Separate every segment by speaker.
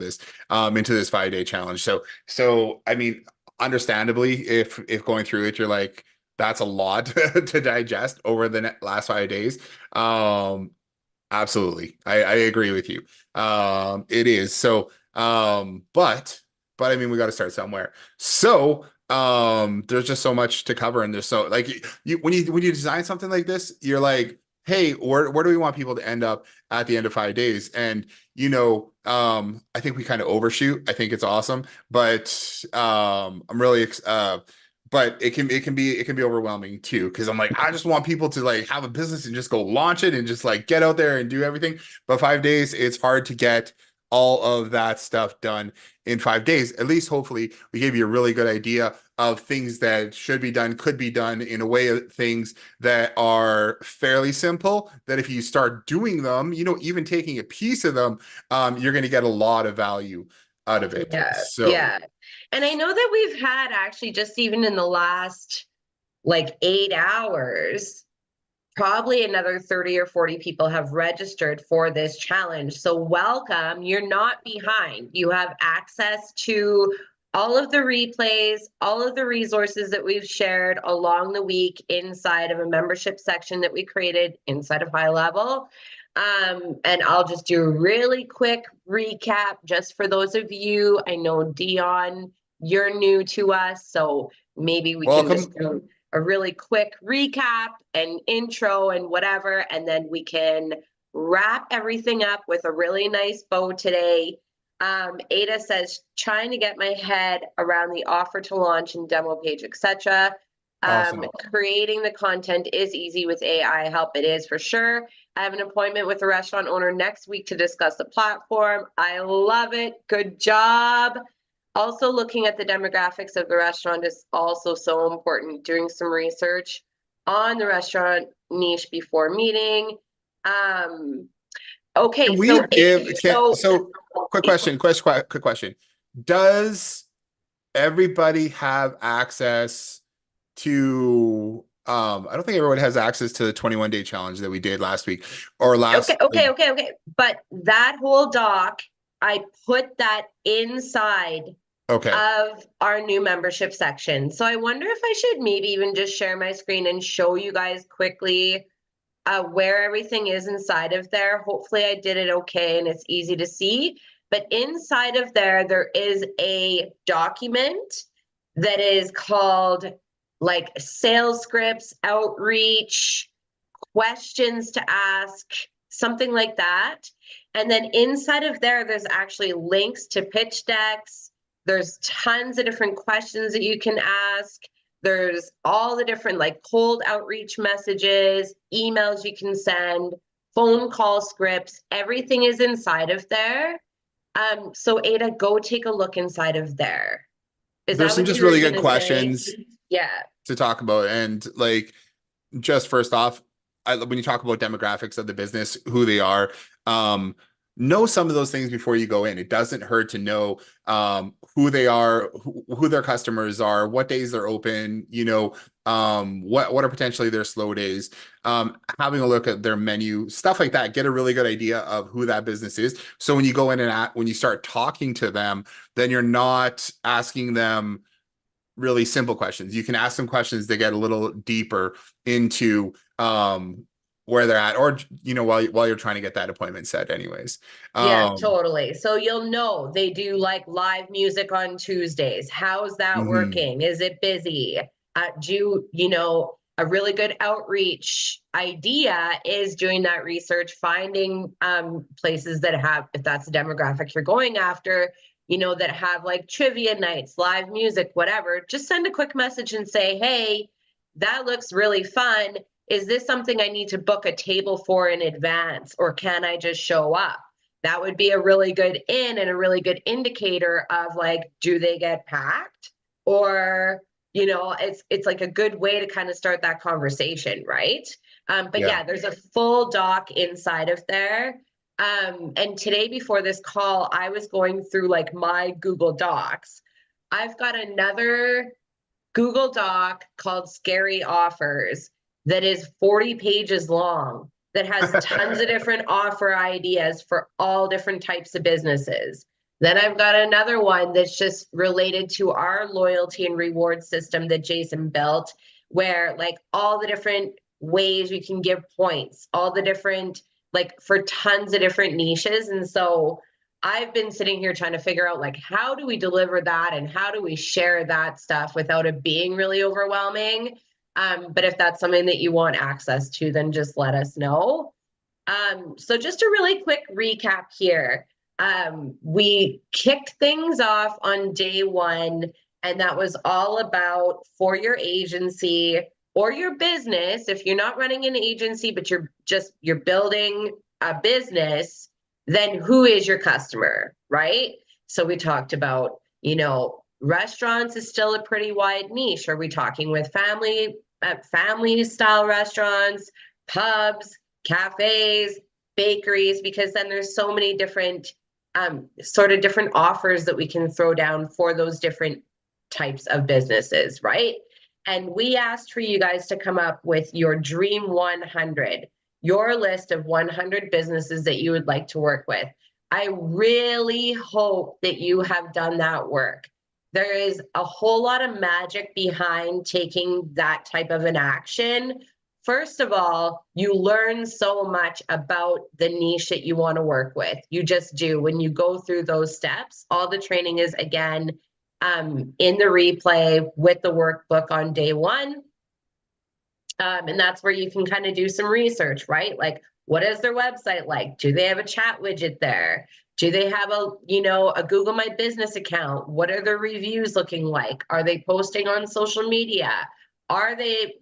Speaker 1: this into this 5-day challenge. So I mean, understandably, if going through it, you're like, that's a lot to digest over the last 5 days. Um, Absolutely. I agree with you. It is. So, but I mean, we got to start somewhere. So, there's just so much to cover and there's so like when you design something like this, you're like, hey, where do we want people to end up at the end of 5 days? And I think we kind of overshoot. I think it's awesome, but I'm really but it can be overwhelming too because I'm like I just want people to like have a business and just go launch it and just like get out there and do everything. But 5 days, it's hard to get all of that stuff done in 5 days. At least hopefully we gave you a really good idea of things that should be done, could be done in a way of things that are fairly simple, that if you start doing them, even taking a piece of them, you're going to get a lot of value out of it.
Speaker 2: Yeah,
Speaker 1: So
Speaker 2: yeah. And I know that we've had actually just even in the last like 8 hours, probably another 30 or 40 people have registered for this challenge. So welcome. You're not behind. You have access to all of the replays, all of the resources that we've shared along the week inside of a membership section that we created inside of High Level. And I'll just do a really quick recap just for those of you. I know Dion, you're new to us, so maybe we can just
Speaker 1: welcome.
Speaker 2: do a really quick recap and intro and whatever, and then we can wrap everything up with a really nice bow today. Ada says, trying to get my head around the offer to launch and demo page, etc.
Speaker 1: Awesome.
Speaker 2: Creating the content is easy with AI help. It is for sure. I have an appointment with a restaurant owner next week to discuss the platform. I love it. Good job. Also, looking at the demographics of the restaurant is also so important. Doing some research on the restaurant niche before meeting. Okay,
Speaker 1: Can we
Speaker 2: so
Speaker 1: give so quick question. Does everybody have access to I don't think everyone has access to the 21-day challenge that we did last week or
Speaker 2: okay,
Speaker 1: last
Speaker 2: okay, okay, okay. But that whole doc, I put that inside
Speaker 1: okay.
Speaker 2: of our new membership section. So I wonder if I should maybe even just share my screen and show you guys quickly where everything is inside of there. Hopefully I did it okay and it's easy to see. But inside of there, there is a document that is called like sales scripts, outreach, questions to ask, something like that. And then inside of there, there's actually links to pitch decks. There's tons of different questions that you can ask. There's all the different like cold outreach messages, emails you can send, phone call scripts, everything is inside of there. So Ada, go take a look inside of there. Is
Speaker 1: There's
Speaker 2: that
Speaker 1: some
Speaker 2: what
Speaker 1: just
Speaker 2: you were
Speaker 1: really good
Speaker 2: gonna say?
Speaker 1: questions
Speaker 2: Yeah.
Speaker 1: to talk about and like just first off, when you talk about demographics of the business, who they are, um, know some of those things before you go in. It doesn't hurt to know who they are, who their customers are, what days they're open, what are potentially their slow days. Having a look at their menu, stuff like that, get a really good idea of who that business is. So when you go in and when you start talking to them, then you're not asking them really simple questions. You can ask them questions that get a little deeper into where they're at, or while you're trying to get that appointment set, anyways.
Speaker 2: Yeah,
Speaker 1: Um,
Speaker 2: totally. So you'll know they do like live music on Tuesdays. How's that
Speaker 1: mhm.
Speaker 2: working? Is it busy? A really good outreach idea is doing that research, finding places that have, if that's the demographic you're going after, that have like trivia nights, live music, whatever. Just send a quick message and say, hey, that looks really fun. Is this something I need to book a table for in advance, or can I just show up? That would be a really good in and a really good indicator of like, do they get packed? Or, it's like a good way to kind of start that conversation, right? But
Speaker 1: Yeah.
Speaker 2: yeah, there's a full doc inside of there. And today before this call, I was going through like my Google Docs. I've got another Google Doc called Scary Offers that is 40 pages long that has tons of different offer ideas for all different types of businesses. Then I've got another one that's just related to our loyalty and reward system that Jason built, where like all the different ways we can give points, all the different, like for tons of different niches. And so I've been sitting here trying to figure out like how do we deliver that and how do we share that stuff without it being really overwhelming. But if that's something that you want access to, then just let us know. So just a really quick recap here. We kicked things off on day one, and that was all about for your agency or your business. If you're not running an agency, but you're building a business, then who is your customer, right? So we talked about, restaurants is still a pretty wide niche. Are we talking with family style restaurants, pubs, cafes, bakeries? Because then there's so many different sort of different offers that we can throw down for those different types of businesses, right? And we asked for you guys to come up with your dream 100, your list of 100 businesses that you would like to work with. I really hope that you have done that work. There is a whole lot of magic behind taking that type of an action. First of all, you learn so much about the niche that you want to work with. You just do. When you go through those steps, all the training is again in the replay with the workbook on day one. And that's where you can kind of do some research, right? Like, what is their website like? Do they have a chat widget there? Do they have a Google My Business account? What are their reviews looking like? Are they posting on social media? Are they,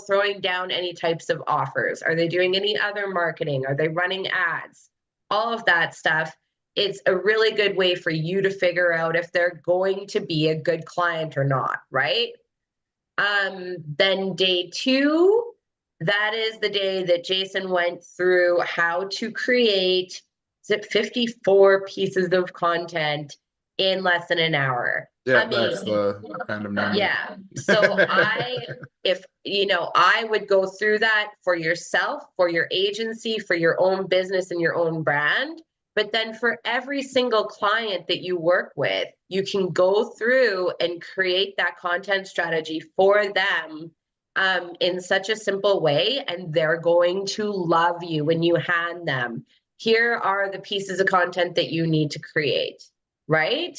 Speaker 2: throwing down any types of offers? Are they doing any other marketing? Are they running ads? All of that stuff. It's a really good way for you to figure out if they're going to be a good client or not, right? Then day two, that is the day that Jason went through how to create, is it 54 pieces of content in less than an hour?
Speaker 1: Yeah, that's the kind of number.
Speaker 2: Yeah. So I would go through that for yourself, for your agency, for your own business and your own brand. But then for every single client that you work with, you can go through and create that content strategy for them in such a simple way. And they're going to love you when you hand them. Here are the pieces of content that you need to create, right?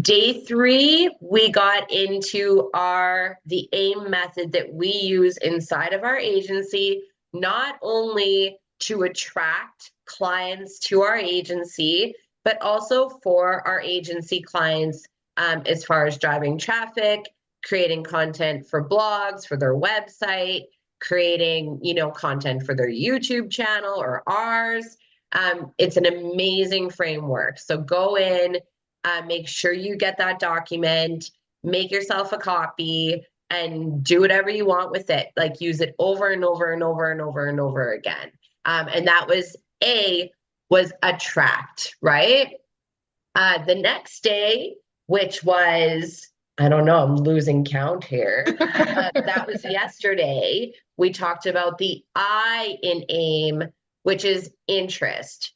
Speaker 2: Day three, we got into the AIM method that we use inside of our agency, not only to attract clients to our agency, but also for our agency clients as far as driving traffic, creating content for blogs, for their website, creating, content for their YouTube channel or ours. It's an amazing framework. So go in, make sure you get that document, make yourself a copy, and do whatever you want with it. Like use it over and over and over and over and over again. And that was attract, right? The next day, which was, I don't know, I'm losing count here. That was yesterday. We talked about the I in AIM, which is interest,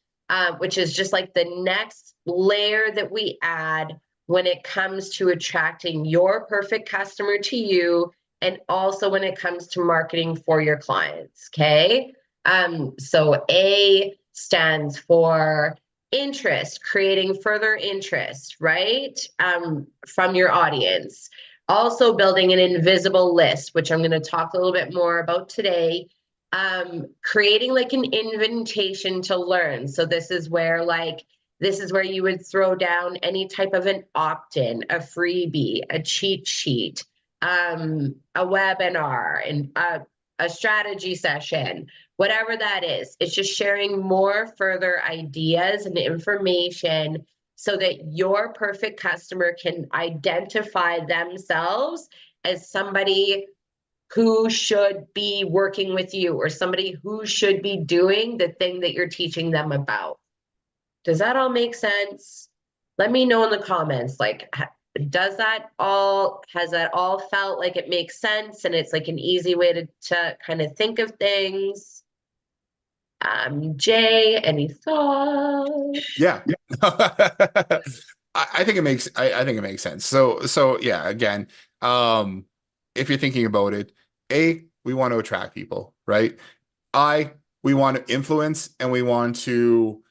Speaker 2: which is just like the next layer that we add when it comes to attracting your perfect customer to you, and also when it comes to marketing for your clients. Okay. So A stands for interest, creating further interest, right? From your audience. Also building an invisible list, which I'm going to talk a little bit more about today. Creating like an invitation to learn. So this is where you would throw down any type of an opt-in, a freebie, a cheat sheet, a webinar, and a strategy session, whatever that is. It's just sharing more further ideas and information so that your perfect customer can identify themselves as somebody who should be working with you or somebody who should be doing the thing that you're teaching them about. Does that all make sense? Let me know in the comments, like, has that all felt like it makes sense and it's like an easy way to kind of think of things? Jay, any thoughts?
Speaker 1: Yeah. I think it makes I think it makes sense. So yeah, again, um, if you're thinking about it, A, we want to attract people, right? I, we want to influence and we want to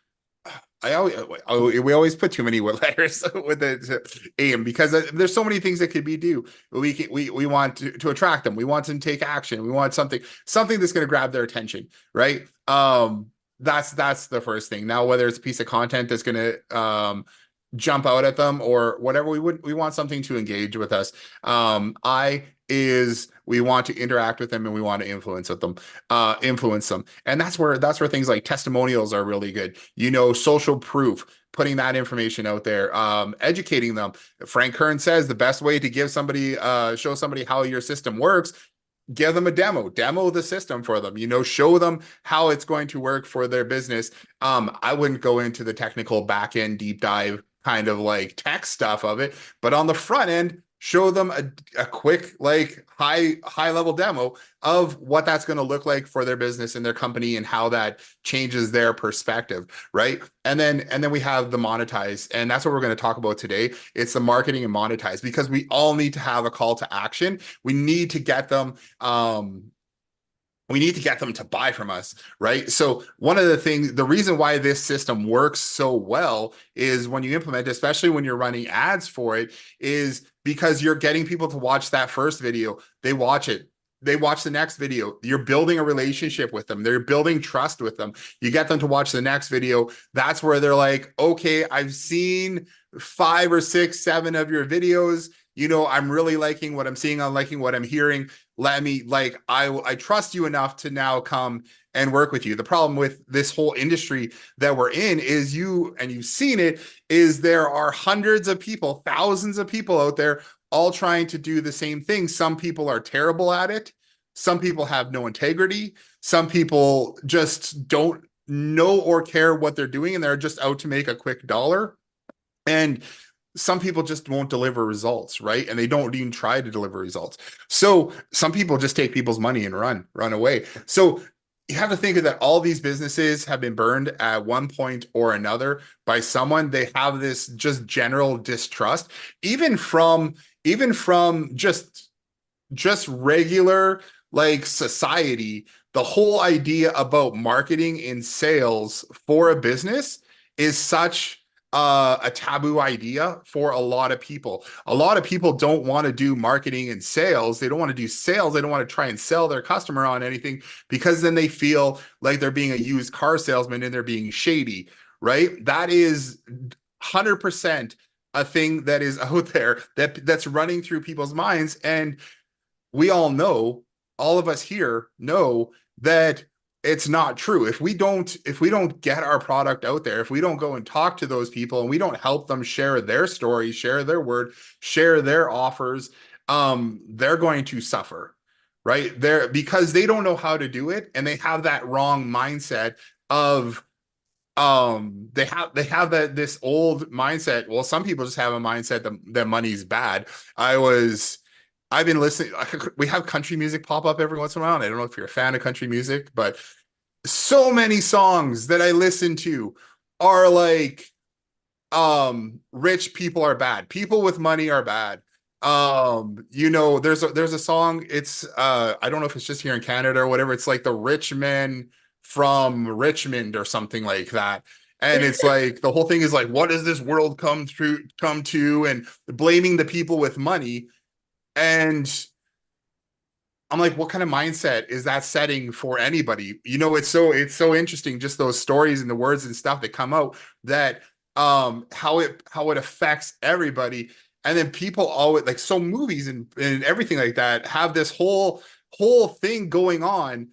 Speaker 1: we always put too many letters with the aim because there's so many things that could be do. We want to attract them. We want them to take action. We want something that's going to grab their attention, right? That's the first thing. Now, whether it's a piece of content that's going to jump out at them or whatever, we want something to engage with us. I is we want to interact with them and we want to influence them. And that's where things like testimonials are really good. Social proof, putting that information out there, educating them. Frank Kern says the best way to show somebody how your system works, give them a demo the system for them, show them how it's going to work for their business. I wouldn't go into the technical back end deep dive kind of like tech stuff of it, but on the front end, show them a quick, like high level demo of what that's going to look like for their business and their company and how that changes their perspective, right? And then we have the monetize, and that's what we're going to talk about today. It's the marketing and monetize, because we all need to have a call to action. We need to get them to buy from us, right? So one of the reason why this system works so well is when you implement, especially when you're running ads for it, is because you're getting people to watch that first video. They watch it. They watch the next video. You're building a relationship with them. They're building trust with them. You get them to watch the next video. That's where they're like, okay, I've seen 5 or 6, 7 of your videos. I'm really liking what I'm seeing. I'm liking what I'm hearing. I trust you enough to now come and work with you. The problem with this whole industry that we're in is you've seen it, is there are hundreds of people, thousands of people out there all trying to do the same thing. Some people are terrible at it. Some people have no integrity. Some people just don't know or care what they're doing, and they're just out to make a quick dollar. And some people just won't deliver results, right? And they don't even try to deliver results. So some people just take people's money and run away. So you have to think of that all these businesses have been burned at one point or another by someone. They have this just general distrust, even from just regular like society. The whole idea about marketing and sales for a business is such a taboo idea for a lot of people. A lot of people don't want to do marketing and sales. They don't want to do sales. They don't want to try and sell their customer on anything, because then they feel like they're being a used car salesman and they're being shady, right? That is 100% a thing that is out there that's running through people's minds. And we all know, all of us here know that it's not true. If we don't get our product out there, if we don't go and talk to those people and we don't help them share their story, share their word, share their offers, they're going to suffer, right? Because they don't know how to do it, and they have that wrong mindset of they have this old mindset. Well, some people just have a mindset that money's bad. I've been listening. We have country music pop up every once in a while. I don't know if you're a fan of country music, but so many songs that I listen to are like, rich people are bad. People with money are bad. There's a song. It's I don't know if it's just here in Canada or whatever. It's like the rich men from Richmond or something like that. And it's like the whole thing is like, what does this world come to, and blaming the people with money. And I'm like, what kind of mindset is that setting for anybody? It's so interesting, just those stories and the words and stuff that come out, that how it affects everybody. And then people always like, so movies and everything like that have this whole thing going on,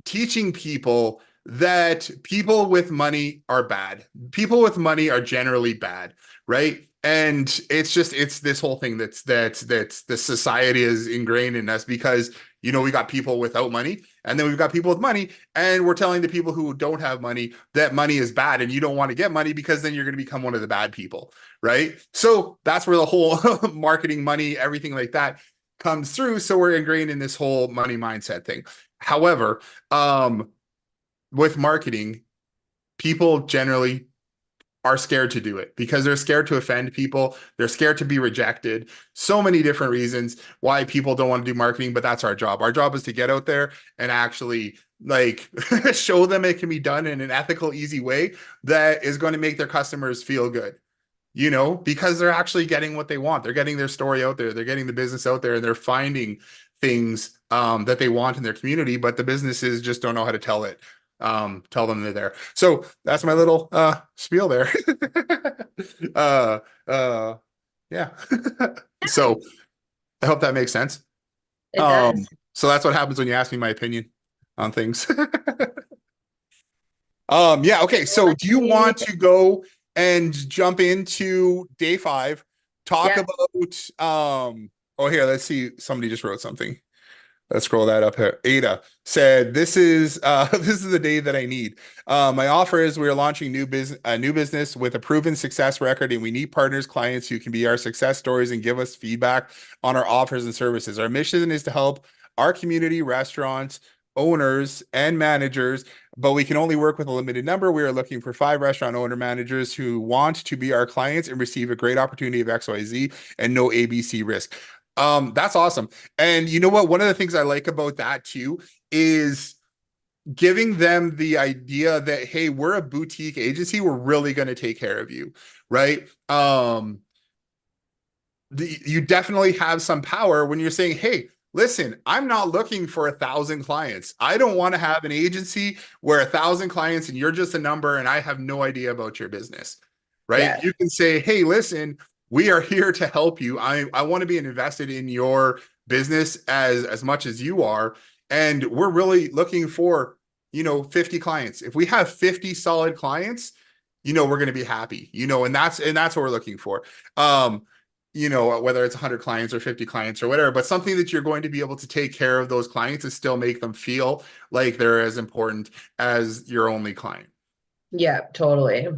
Speaker 1: teaching people that people with money are bad. People with money are generally bad, right? And it's this whole thing that's the society is ingrained in us, because we got people without money, and then we've got people with money, and we're telling the people who don't have money that money is bad, and you don't want to get money because then you're going to become one of the bad people, right? So that's where the whole marketing, money, everything like that comes through. So we're ingrained in this whole money mindset thing. However, with marketing, people generally are scared to do it because they're scared to offend people. They're scared to be rejected. So many different reasons why people don't want to do marketing, but that's our job. Our job is to get out there and actually like show them it can be done in an ethical, easy way that is going to make their customers feel good. Because they're actually getting what they want. They're getting their story out there. They're getting the business out there, and they're finding things that they want in their community, but the businesses just don't know how to tell them they're there. So that's my little spiel there. uh uh yeah. So I hope that makes sense.
Speaker 2: It does.
Speaker 1: So that's what happens when you ask me my opinion on things. Yeah, okay. So do you want to go and jump into day 5? Talk
Speaker 2: Yeah.
Speaker 1: about oh, here, let's see. Somebody just wrote something. Let's scroll that up here. Ada said, "This is this is the day that I need. My offer is we are launching a new business with a proven success record, and we need partners, clients who can be our success stories and give us feedback on our offers and services. Our mission is to help our community, restaurants, owners, and managers, but we can only work with a limited number. We are looking for 5 restaurant owner managers who want to be our clients and receive a great opportunity of XYZ and no ABC risk." That's awesome. And you know what? One of the things I like about that too is giving them the idea that, hey, we're a boutique agency. We're really going to take care of you, right? You definitely have some power when you're saying, hey, listen, I'm not looking for 1,000 clients. I don't want to have an agency where 1,000 clients and you're just a number and I have no idea about your business, right?
Speaker 2: Yeah.
Speaker 1: You can say, hey, listen, we are here to help you. I want to be invested in your business as much as you are. And we're really looking for, 50 clients. If we have 50 solid clients, we're going to be happy, and that's what we're looking for. Whether it's 100 clients or 50 clients or whatever, but something that you're going to be able to take care of those clients and still make them feel like they're as important as your only client.
Speaker 2: Yeah, totally.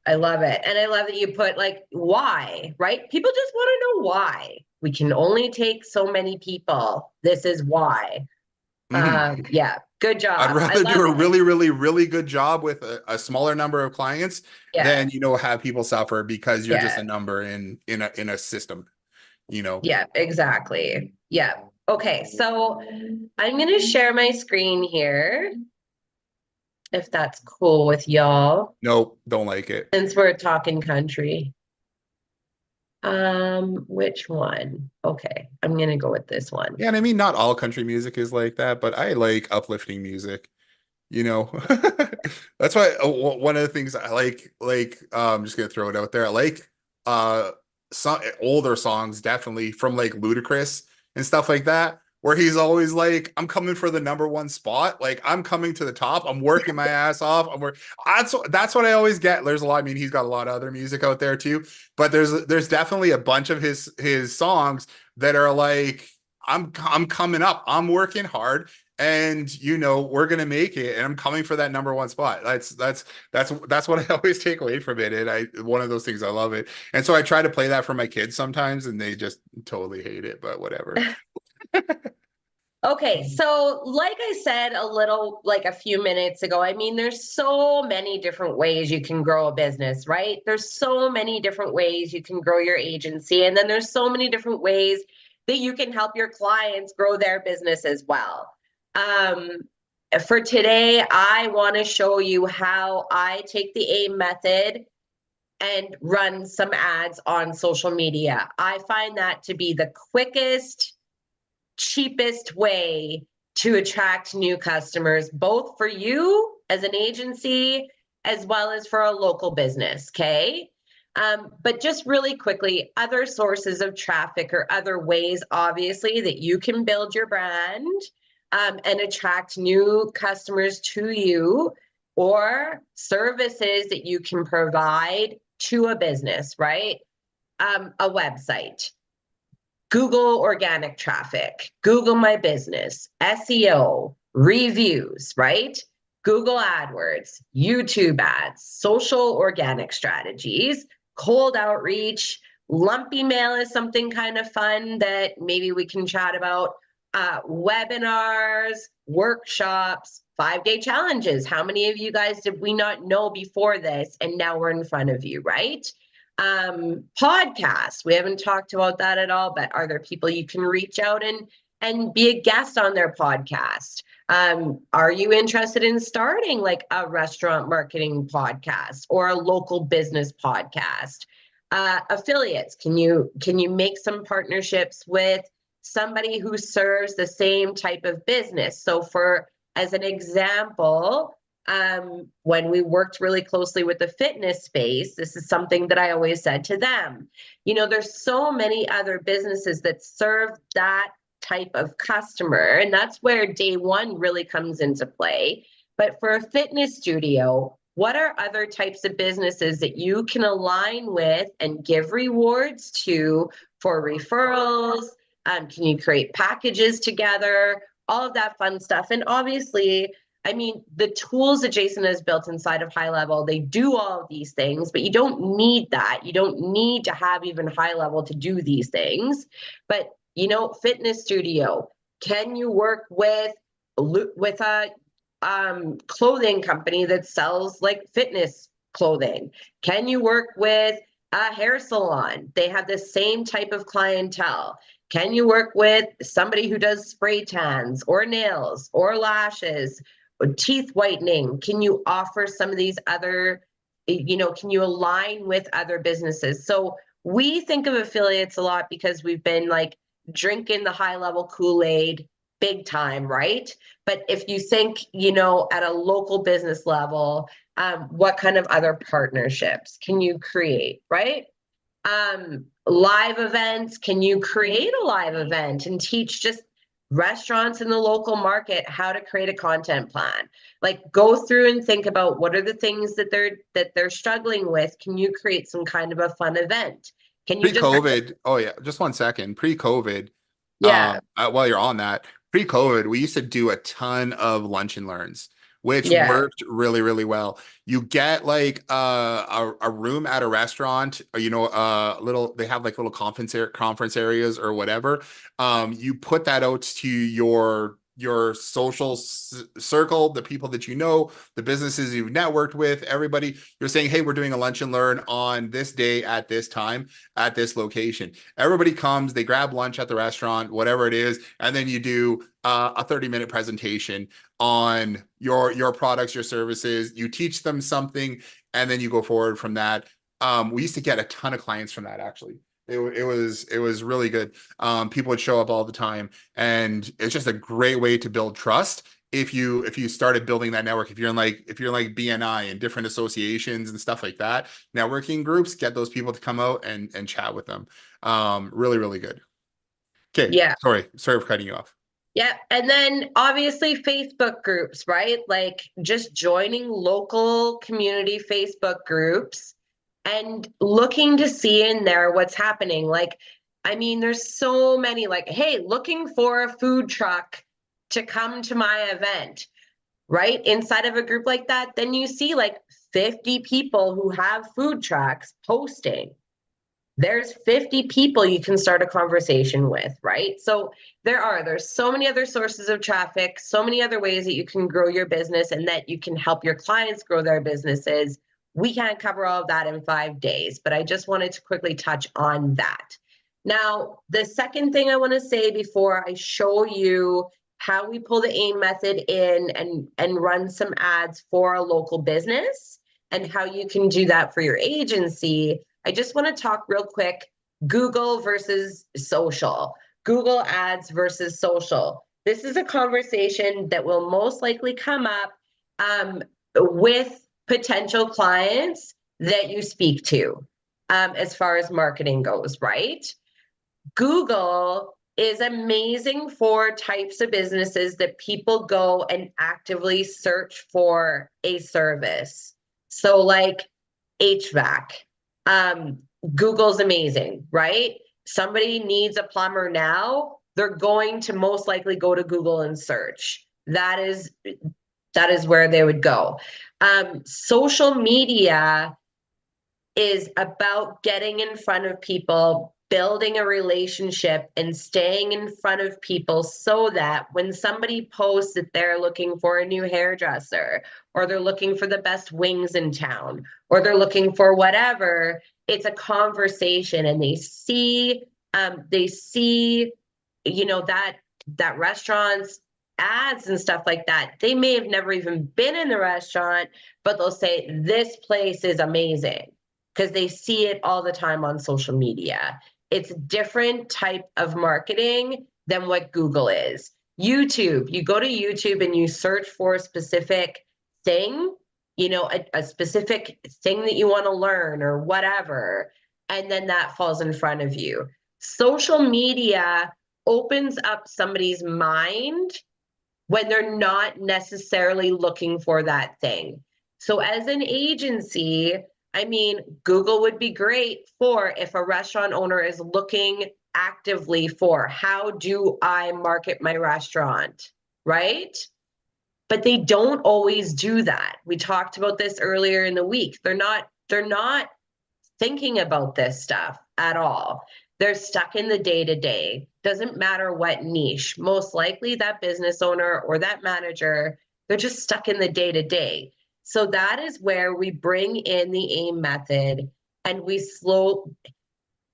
Speaker 2: I love it. And I love that you put like why, right? People just want to know why. We can only take so many people. This is why.
Speaker 1: Mhm.
Speaker 2: Yeah, good
Speaker 1: I'd
Speaker 2: job. I
Speaker 1: rather do
Speaker 2: love
Speaker 1: a
Speaker 2: it.
Speaker 1: really, really, really good job with a smaller number of clients
Speaker 2: Yeah,
Speaker 1: than, have people suffer because you're just
Speaker 2: yeah,
Speaker 1: a number in a system, you know.
Speaker 2: yeah, exactly. Yeah. Okay, so I'm gonna share my screen here, if that's cool with y'all,
Speaker 1: Nope, don't like it.
Speaker 2: since we're talking country. Which one? Okay, I'm gonna go with this one.
Speaker 1: Yeah, and I mean, not all country music is like that, but I like uplifting music. you know that's why one of the things I like I'm just gonna throw it out there. I like some older songs, definitely, from like Ludacris and stuff like that, where he's always like, I'm coming for the number one spot, like I'm coming to the top, I'm working my ass off, that's what I always get. There's a lot, I mean, he's got a lot of other music out there too, but there's definitely a bunch of his songs that are like, I'm coming up, I'm working hard, and we're gonna make it, and I'm coming for that number one spot. That's what I always take away from it, and I one of those things, I love it. And so I try to play that for my kids sometimes, and they just totally hate it, but whatever.
Speaker 2: Okay, so like I said like a few minutes ago, I mean, there's so many different ways you can grow a business, right? There's so many different ways you can grow your agency, and then there's so many different ways that you can help your clients grow their business as well. Um, for today, I want to show you how I take the AIM method and run some ads on social media. I find that to be the quickest, cheapest way to attract new customers, both for you as an agency as well as for a local business. Okay. But just really quickly, other sources of traffic or other ways, obviously, that you can build your brand and attract new customers to you, or services that you can provide to a business, right? A website, Google organic traffic, Google My Business, SEO, reviews, right? Google AdWords, YouTube ads, social organic strategies, cold outreach, lumpy mail is something kind of fun that maybe we can chat about, webinars, workshops, 5-day challenges. How many of you guys did we not know before this? And now we're in front of you, right? Podcasts. We haven't talked about that at all, but are there people you can reach out and be a guest on their podcast? Are you interested in starting like a restaurant marketing podcast or a local business podcast? Affiliates. Can you make some partnerships with somebody who serves the same type of business? So for as an example, when we worked really closely with the fitness space, this is something that I always said to them. You know, there's so many other businesses that serve that type of customer, and that's where day one really comes into play. But for a fitness studio, what are other types of businesses that you can align with and give rewards to for referrals? Can you create packages together? All of that fun stuff. And obviously, I mean, the tools that Jason has built inside of High Level, they do all of these things, but you don't need that. You don't need to have even High Level to do these things. But, you know, fitness studio, can you work with a clothing company that sells like fitness clothing? Can you work with a hair salon? They have the same type of clientele. Can you work with somebody who does spray tans or nails or lashes or teeth whitening? Can you offer some of these other, you know, can you align with other businesses? So we think of affiliates a lot because we've been like drinking the High Level Kool-Aid big time, right? But if you think, you know, at a local business level, what kind of other partnerships can you create, right? Live events, can you create a live event and teach just restaurants in the local market how to create a content plan? Like go through and think about what are the things that they're struggling with. Can you create some kind of a fun event? Can you just
Speaker 1: Pre-COVID, oh yeah, just one second. Pre-COVID,
Speaker 2: yeah,
Speaker 1: while you're on that, pre-COVID, we used to do a ton of lunch and learns, which
Speaker 2: yeah,
Speaker 1: worked really, really well. You get like a room at a restaurant, or you know, little they have like little conference areas or whatever. You put that out to your social circle, the people that you know, the businesses you've networked with, everybody. You're saying, hey, we're doing a lunch and learn on this day at this time at this location. Everybody comes, they grab lunch at the restaurant, whatever it is, and then you do a 30-minute presentation on your products, your services. You teach them something, and then you go forward from that. We used to get a ton of clients from that actually. It was really good. People would show up all the time, and it's just a great way to build trust. If you started building that network, if you're in like BNI and different associations and stuff like that, networking groups, get those people to come out and chat with them. Really, really good. Okay,
Speaker 2: yeah.
Speaker 1: sorry for cutting you off.
Speaker 2: Yeah. And then obviously Facebook groups, right? Like just joining local community Facebook groups and looking to see in there what's happening. Like, I mean, there's so many like, hey, looking for a food truck to come to my event, right? Inside of a group like that, then you see like 50 people who have food trucks posting. There's 50 people you can start a conversation with, right? So there's so many other sources of traffic, so many other ways that you can grow your business and that you can help your clients grow their businesses. We can't cover all of that in 5 days, but I just wanted to quickly touch on that. Now, the second thing I want to say before I show you how we pull the AIM method in and run some ads for a local business and how you can do that for your agency, I just want to talk real quick, Google versus social, Google ads versus social. This is a conversation that will most likely come up with potential clients that you speak to as far as marketing goes, right? Google is amazing for types of businesses that people go and actively search for a service. So like HVAC, Google's amazing, right? Somebody needs a plumber now, they're going to most likely go to Google and search. That is where they would go. Social media is about getting in front of people building a relationship and staying in front of people so that when somebody posts that they're looking for a new hairdresser, or they're looking for the best wings in town, or they're looking for whatever, it's a conversation, and they see, you know, that restaurants ads and stuff like that. They may have never even been in the restaurant, but they'll say this place is amazing because they see it all the time on social media. It's a different type of marketing than what Google is. YouTube, you go to YouTube and you search for a specific thing, you know, a specific thing that you want to learn or whatever, and then that falls in front of you. Social media opens up somebody's mind when they're not necessarily looking for that thing. So as an agency, I mean, Google would be great for if a restaurant owner is looking actively for how do I market my restaurant, right? But they don't always do that. We talked about this earlier in the week. They're not thinking about this stuff at all. They're stuck in the day-to-day. Doesn't matter what niche. Most likely that business owner or that manager, they're just stuck in the day-to-day. So that is where we bring in the AIM method, and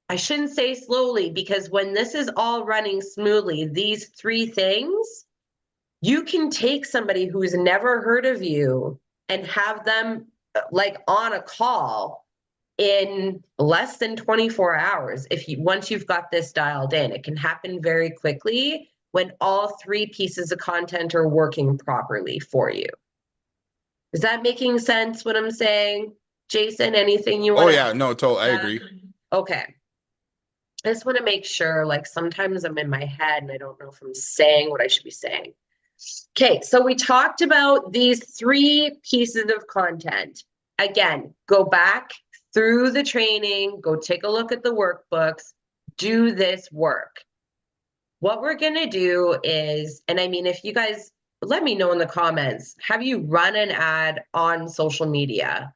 Speaker 2: I shouldn't say slowly, because when this is all running smoothly, these three things, you can take somebody who's never heard of you and have them like on a call in less than 24 hours. Once you've got this dialed in, it can happen very quickly when all three pieces of content are working properly for you. Is that making sense what I'm saying? Jason, anything you want
Speaker 1: Oh
Speaker 2: to
Speaker 1: yeah, no, totally, I agree.
Speaker 2: Okay. I just want to make sure, like sometimes I'm in my head and I don't know if I'm saying what I should be saying. Okay, so we talked about these three pieces of content. Again, go back through the training, go take a look at the workbooks, do this work. What we're going to do is, and I mean, if you guys let me know in the comments, have you run an ad on social media?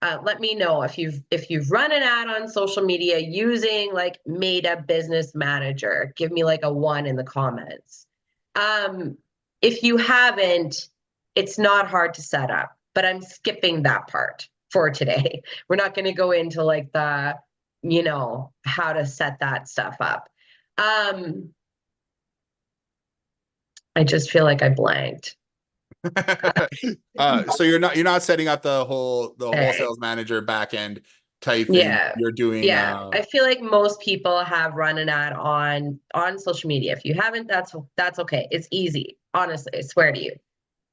Speaker 2: Let me know if you've run an ad on social media using like Meta Business Manager. Give me like a 1 in the comments. If you haven't, it's not hard to set up, but I'm skipping that part for today. We're not going to go into like the, you know, how to set that stuff up. I just feel like I blanked.
Speaker 1: So you're not setting up the whole
Speaker 2: Okay.
Speaker 1: sales manager back end type thing.
Speaker 2: Yeah.
Speaker 1: You're doing
Speaker 2: Yeah. I feel like most people have run an ad on social media. If you haven't, that's okay. It's easy. Honestly, I swear to you.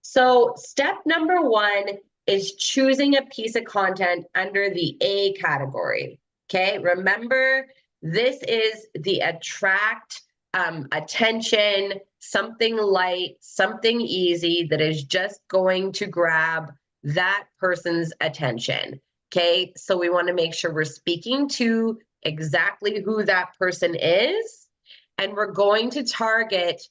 Speaker 2: So step number 1 is choosing a piece of content under the A category. Okay. Remember, this is the attract attention, something light, something easy that is just going to grab that person's attention. Okay. So we want to make sure we're speaking to exactly who that person is. And we're going to target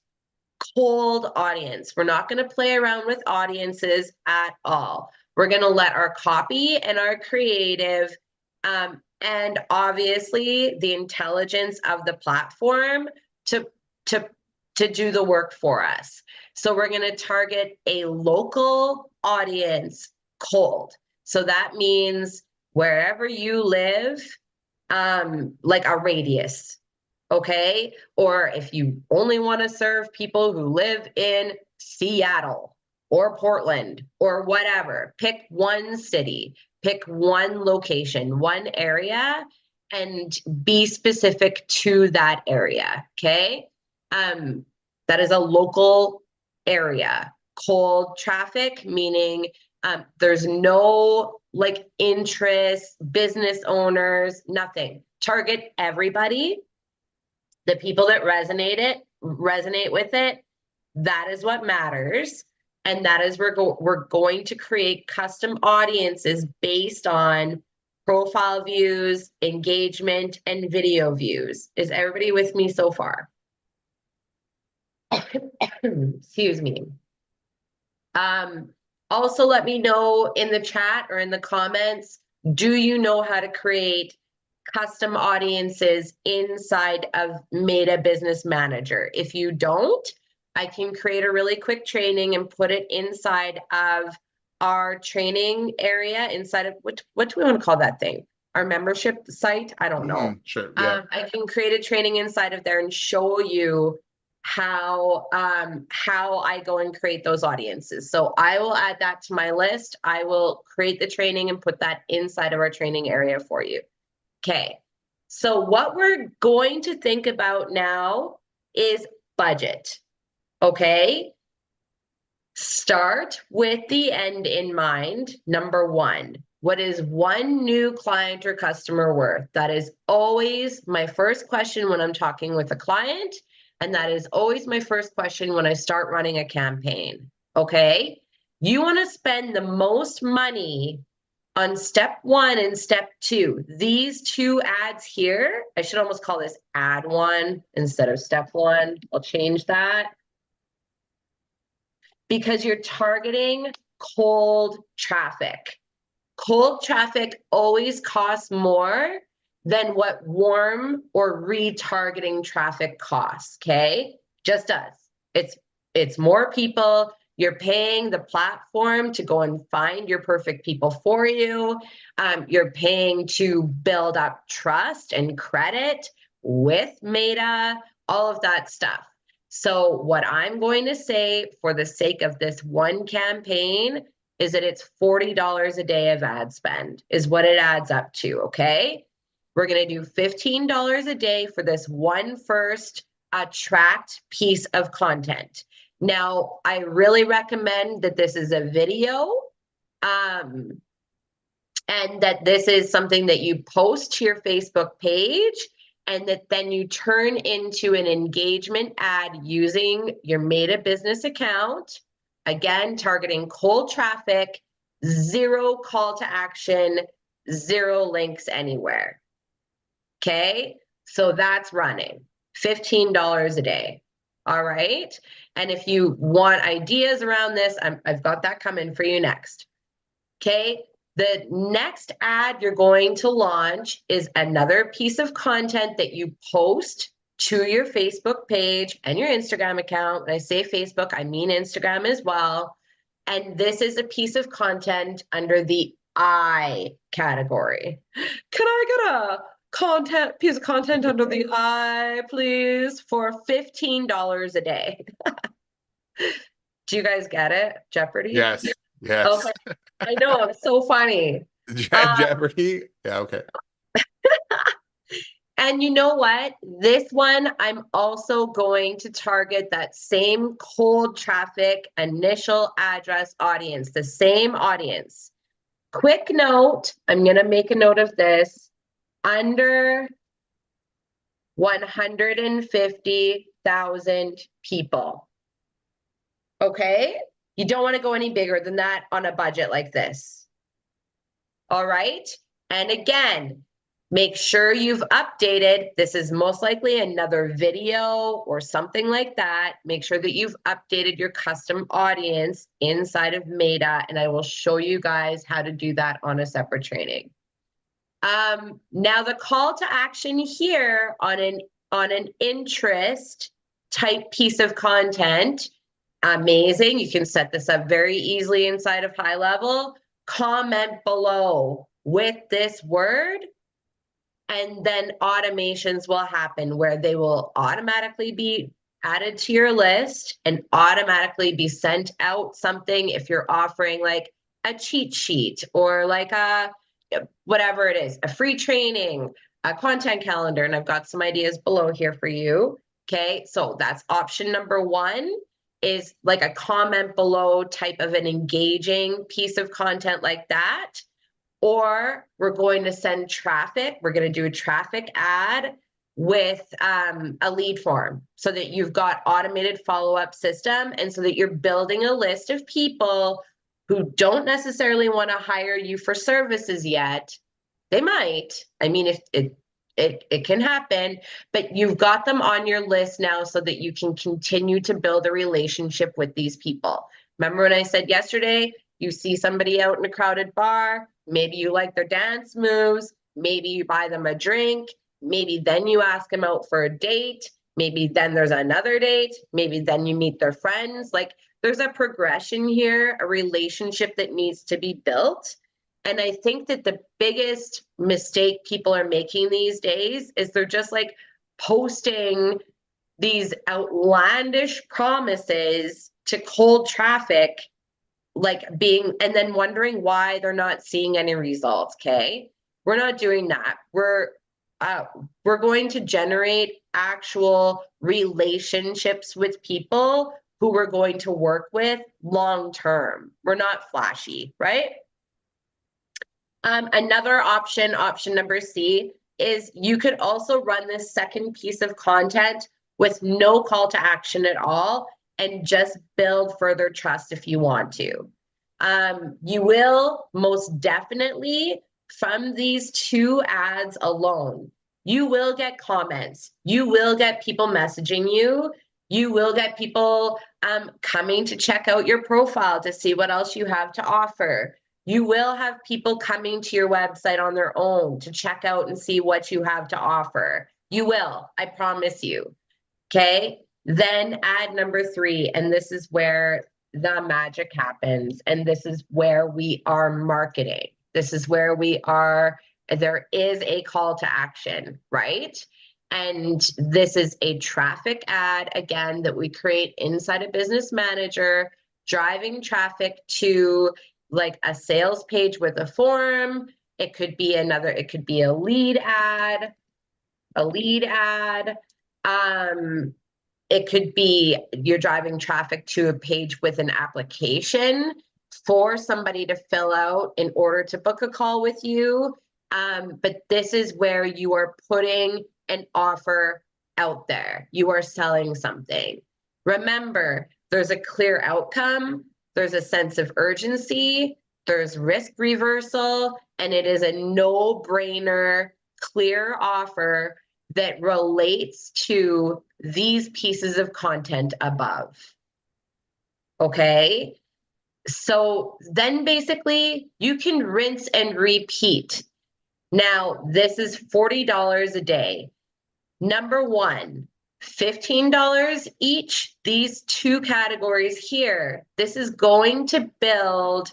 Speaker 2: cold audience. We're not going to play around with audiences at all. We're going to let our copy and our creative and obviously the intelligence of the platform to do the work for us. So we're going to target a local audience cold. So that means wherever you live, like a radius. Okay. Or if you only want to serve people who live in Seattle or Portland or whatever, pick one city, pick one location, one area, and be specific to that area. Okay. That is a local area. Cold traffic, meaning there's no like interest, business owners, nothing. Target everybody. The people that resonate with it, that is what matters. And that is we're going to create custom audiences based on profile views, engagement, and video views. Is everybody with me so far? Excuse me. Also, let me know in the chat or in the comments, do you know how to create custom audiences inside of Meta Business Manager. If you don't, I can create a really quick training and put it inside of our training area inside of what do we want to call that thing? Our membership site? I don't know.
Speaker 1: Sure. Yeah.
Speaker 2: I can create a training inside of there and show you how I go and create those audiences. So I will add that to my list. I will create the training and put that inside of our training area for you. Okay. So what we're going to think about now is budget. Okay. Start with the end in mind. Number one, what is one new client or customer worth? That is always my first question when I'm talking with a client. And that is always my first question when I start running a campaign. Okay. You want to spend the most money on step one and step two. These two ads here, I should almost call this ad one instead of step one. I'll change that. Because you're targeting cold traffic. Cold traffic always costs more than what warm or retargeting traffic costs, okay? Just does. It's more people. You're paying the platform to go and find your perfect people for you. You're paying to build up trust and credit with Meta, all of that stuff. So what I'm going to say for the sake of this one campaign is that it's $40 a day of ad spend is what it adds up to, okay? We're going to do $15 a day for this one first attract piece of content. Now, I really recommend that this is a video and that this is something that you post to your Facebook page and that then you turn into an engagement ad using your Meta business account. Again, targeting cold traffic, zero call to action, zero links anywhere. Okay, so that's running $15 a day. All right. And if you want ideas around this, I've got that coming for you next. Okay. The next ad you're going to launch is another piece of content that you post to your Facebook page and your Instagram account. When I say Facebook, I mean Instagram as well. And this is a piece of content under the I category. Can I get a piece of content under the I, please, for $15 a day? Do you guys get it? Jeopardy?
Speaker 1: Yes. Yes.
Speaker 2: Okay. I know, it's so funny.
Speaker 1: Jeopardy. Yeah. Okay.
Speaker 2: And you know what? This one, I'm also going to target that same cold traffic initial address audience, the same audience. Quick note, I'm going to make a note of this. Under 150,000 people. Okay? You don't want to go any bigger than that on a budget like this. All right? And again, make sure you've updated. This is most likely another video or something like that. Make sure that you've updated your custom audience inside of Meta, and I will show you guys how to do that on a separate training. Now the call to action here on an interest type piece of content, amazing. You can set this up very easily inside of High Level. Comment below with this word, and then automations will happen where they will automatically be added to your list and automatically be sent out something if you're offering like a cheat sheet or like a whatever it is, a free training, a content calendar, and I've got some ideas below here for you. Okay, so that's option number one, is like a comment below type of an engaging piece of content like that. Or we're going to send traffic. We're going to do a traffic ad with a lead form so that you've got automated follow-up system and so that you're building a list of people who don't necessarily want to hire you for services yet. They might. I mean, if it can happen, but you've got them on your list now so that you can continue to build a relationship with these people. Remember when I said yesterday, you see somebody out in a crowded bar, maybe you like their dance moves, maybe you buy them a drink, maybe then you ask them out for a date, maybe then there's another date, maybe then you meet their friends. Like there's a progression here, a relationship that needs to be built. And I think that the biggest mistake people are making these days is they're just like posting these outlandish promises to cold traffic, like being, and then wondering why they're not seeing any results. Okay. We're not doing that. We're going to generate actual relationships with people who we're going to work with long term. We're not flashy, right? Another option number C, is you could also run this second piece of content with no call to action at all and just build further trust if you want to. You will most definitely, from these two ads alone, you will get comments. You will get people messaging you. You will get people coming to check out your profile to see what else you have to offer. You will have people coming to your website on their own to check out and see what you have to offer. You will, I promise you. Okay. Then ad number 3, and this is where the magic happens. And this is where we are marketing. This is where we are, there is a call to action, right? And this is a traffic ad, again, that we create inside a Business Manager, driving traffic to like a sales page with a form. It could be another, it could be a lead ad. It could be you're driving traffic to a page with an application for somebody to fill out in order to book a call with you. But this is where you are putting an offer out there. You are selling something. Remember, there's a clear outcome. There's a sense of urgency. There's risk reversal, and it is a no-brainer, clear offer that relates to these pieces of content above. Okay. So then basically you can rinse and repeat. Now, this is $40 a day. Number one, $15 each. These two categories here, this is going to build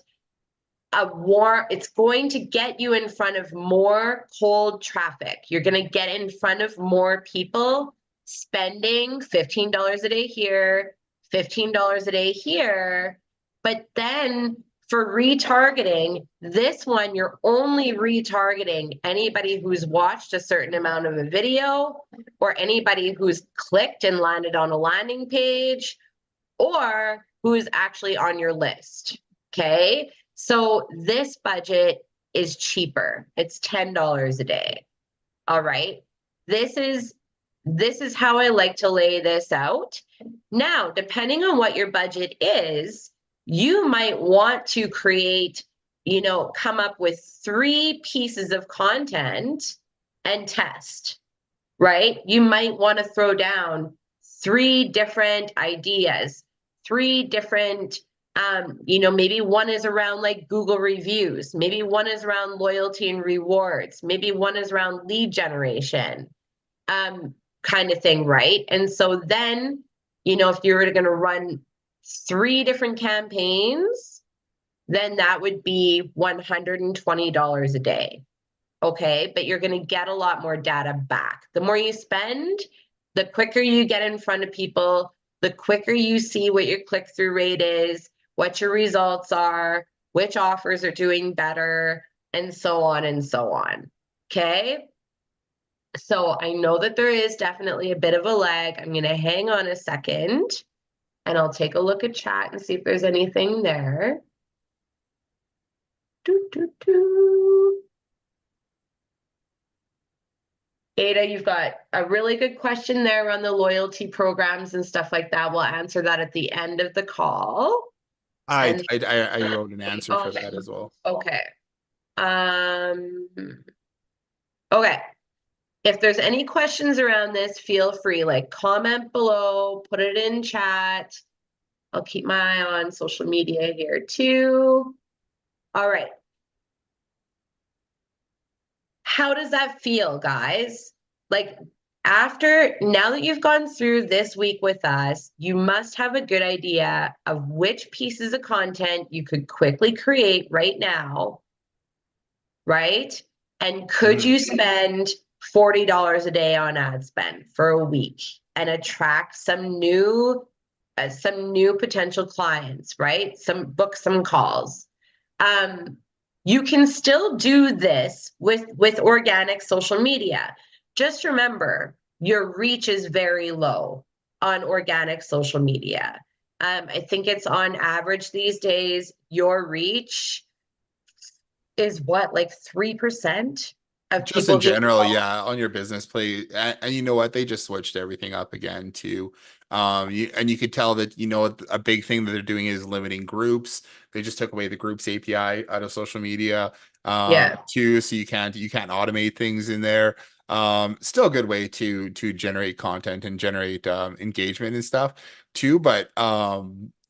Speaker 2: it's going to get you in front of more cold traffic. You're going to get in front of more people spending $15 a day here, $15 a day here. But then for retargeting, this one, you're only retargeting anybody who's watched a certain amount of a video, or anybody who's clicked and landed on a landing page, or who's actually on your list. Okay. So this budget is cheaper. It's $10 a day. All right. This is how I like to lay this out. Now, depending on what your budget is, you might want to create, come up with 3 pieces of content and test, right? You might want to throw down 3 different ideas, 3 different maybe one is around like Google reviews. Maybe one is around loyalty and rewards. Maybe one is around lead generation, kind of thing, right? And so then, if you were going to run 3 different campaigns, then that would be $120 a day. Okay, but you're going to get a lot more data back. The more you spend, the quicker you get in front of people, the quicker you see what your click-through rate is, what your results are, which offers are doing better, and so on and so on. Okay. So I know that there is definitely a bit of a lag. I'm going to hang on a second and I'll take a look at chat and see if there's anything there. Ada, you've got a really good question there on the loyalty programs and stuff like that. We'll answer that at the end of the call.
Speaker 1: I wrote an answer for that as well.
Speaker 2: Okay. Okay. If there's any questions around this, feel free, like comment below, put it in chat. I'll keep my eye on social media here too. All right. how does that feel, guys? Like, now that you've gone through this week with us, you must have a good idea of which pieces of content you could quickly create right now, right? And could
Speaker 1: Mhm.
Speaker 2: you spend $40 a day on ad spend for a week and attract some new potential clients, right? Book some calls. Um, you can still do this with organic social media. Just remember, your reach is very low on organic social media. I think it's on average these days, your reach is what, like 3% of
Speaker 1: Just in
Speaker 2: people who
Speaker 1: general,
Speaker 2: call?
Speaker 1: yeah, on your business play, and you know what? They just switched everything up again too. And you could tell that, a big thing that they're doing is limiting groups. They just took away the groups API out of social media,
Speaker 2: Yeah,
Speaker 1: too, so you can't automate things in there. Still a good way to generate content and generate engagement and stuff too. But yeah,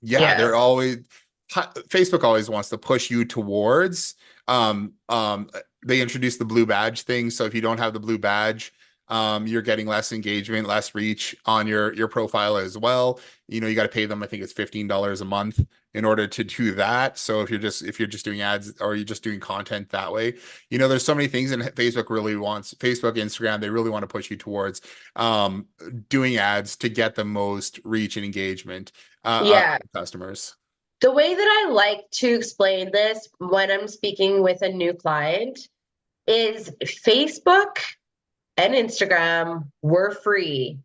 Speaker 2: yeah,
Speaker 1: they're always Facebook always wants to push you towards um um they introduced the blue badge thing. So if you don't have the blue badge, you're getting less engagement, less reach on your profile as well. You got to pay them, I think it's $15 a month in order to do that. So if you're just doing ads or you're just doing content that way, there's so many things, and Facebook, Instagram, they really want to push you towards um doing ads to get the most reach and engagement
Speaker 2: yeah.
Speaker 1: customers.
Speaker 2: The way that I like to explain this when I'm speaking with a new client is Facebook and Instagram were free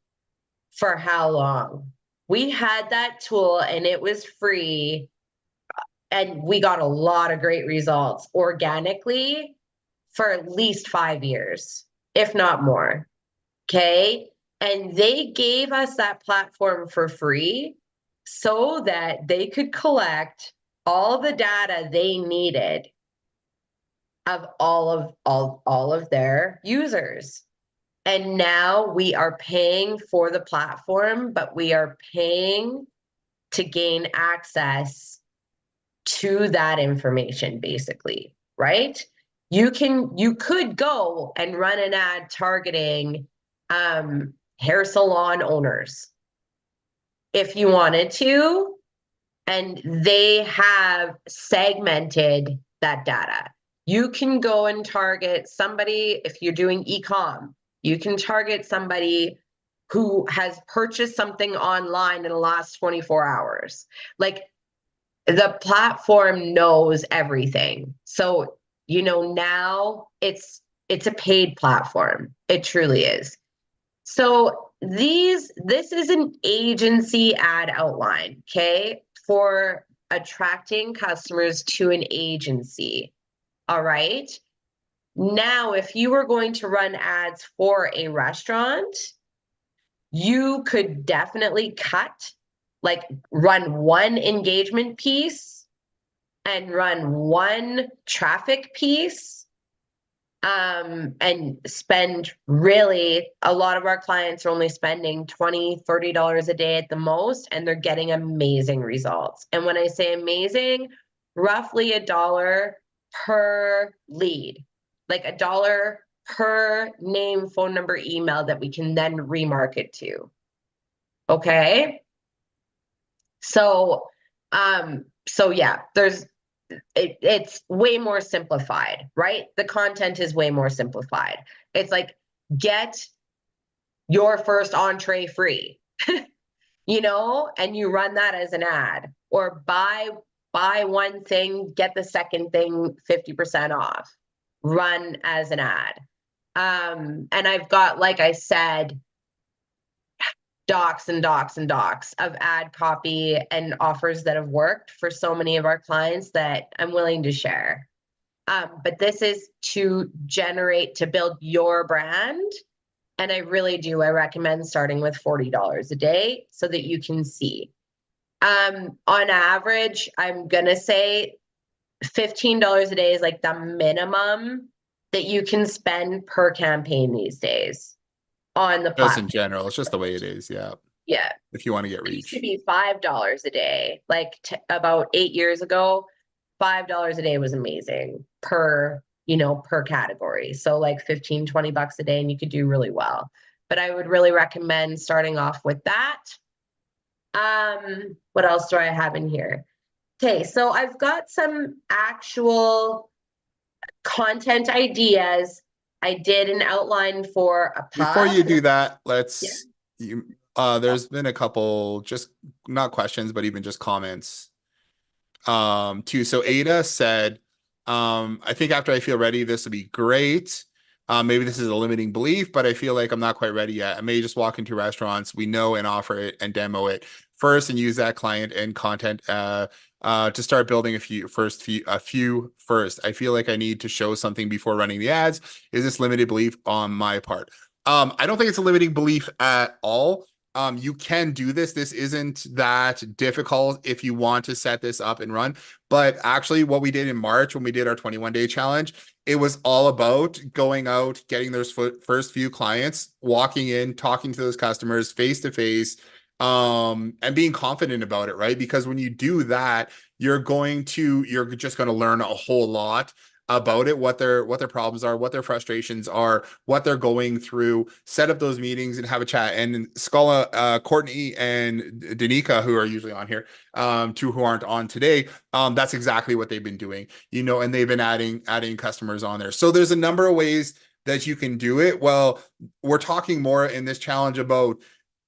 Speaker 2: for how long? We had that tool and it was free, and we got a lot of great results organically for at least 5 years, if not more. Okay. And they gave us that platform for free so that they could collect all the data they needed of all of their users. And now we are paying for the platform, but we are paying to gain access to that information, basically, right? You could go and run an ad targeting hair salon owners if you wanted to, and they have segmented that data. You can go and target somebody if you're doing e-com. You can target somebody who has purchased something online in the last 24 hours. Like, the platform knows everything. So, now it's a paid platform. It truly is. So this is an agency ad outline, okay, for attracting customers to an agency. All right. Now, if you were going to run ads for a restaurant, you could definitely run one engagement piece and run one traffic piece, and spend, really, a lot of our clients are only spending $20-$30 a day at the most, and they're getting amazing results. And when I say amazing, roughly $1 per lead, like $1 per name, phone number, email that we can then remarket to. Okay. So yeah, it's way more simplified, right? The content is way more simplified. It's like, get your first entree free, and you run that as an ad, or buy one thing, get the second thing 50% off, run as an ad. And I've got, like I said, docs and docs and docs of ad copy and offers that have worked for so many of our clients that I'm willing to share. But this is to build your brand. And I recommend starting with $40 a day so that you can see. On average, I'm going to say $15 a day is like the minimum that you can spend per campaign these days on the
Speaker 1: Just in
Speaker 2: platform.
Speaker 1: general, it's just the way it is. Yeah.
Speaker 2: Yeah.
Speaker 1: If you want to get
Speaker 2: It used to
Speaker 1: reach.
Speaker 2: be $5 a day, like about 8 years ago. $5 a day was amazing per per category. So like 15, 20 bucks a day and you could do really well. But I would really recommend starting off with that. What else do I have in here? Okay, so I've got some actual content ideas. I did an outline for a
Speaker 1: Before
Speaker 2: pub.
Speaker 1: you do that,
Speaker 2: Yeah.
Speaker 1: there's been a couple just not questions, but even just comments too. So Ada said, I think after I feel ready, this will be great. Maybe this is a limiting belief, but I feel like I'm not quite ready yet. I may just walk into restaurants we know and offer it and demo it first and use that client and content to start building a few first. I feel like I need to show something before running the ads. Is this limited belief on my part? I don't think it's a limiting belief at all. You can do this. This isn't that difficult if you want to set this up and run. But actually, what we did in March when we did our 21-day challenge, it was all about going out, getting those first few clients, walking in, talking to those customers face to face, and being confident about it, right? Because when you do that, you're just going to learn a whole lot about it, what their problems are, what their frustrations are, what they're going through, set up those meetings and have a chat. And Scala, Courtney and Danica, who are usually on here, two who aren't on today, that's exactly what they've been doing, and they've been adding customers on there. So there's a number of ways that you can do it. Well, we're talking more in this challenge about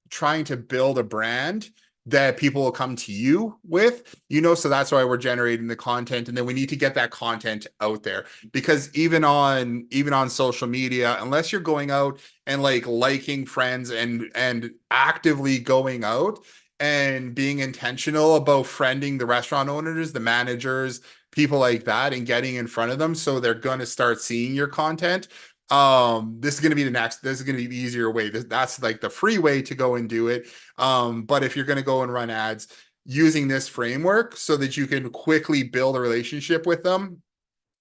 Speaker 1: trying to build a brand that people will come to you with, so that's why we're generating the content. And then we need to get that content out there, because even on social media, unless you're going out and like liking friends and actively going out and being intentional about friending the restaurant owners, the managers, people like that, and getting in front of them so they're going to start seeing your content. This is going to be the easier way. That's like the free way to go and do it. But if you're going to go and run ads using this framework so that you can quickly build a relationship with them,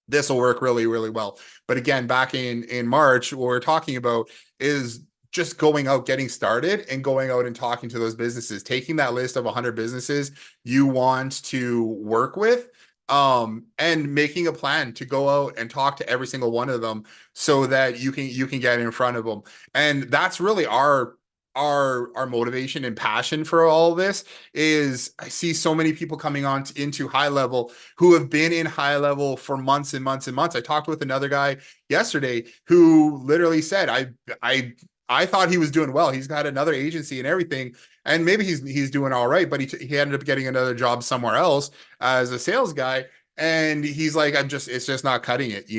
Speaker 1: this will work really, really well. But again, back in March, what we're talking about is just going out, getting started, and going out and talking to those businesses, taking that list of 100 businesses you want to work with, and making a plan to go out and talk to every single one of them so that you can get in front of them. And that's really our motivation and passion for all this. Is I see so many people coming on into high level who have been in high level for months and months and months. I talked with another guy yesterday who literally said, I thought he was doing well. He's got another agency and everything, and maybe he's doing all right, but he ended up getting another job somewhere else as a sales guy. And he's like, it's just not cutting it.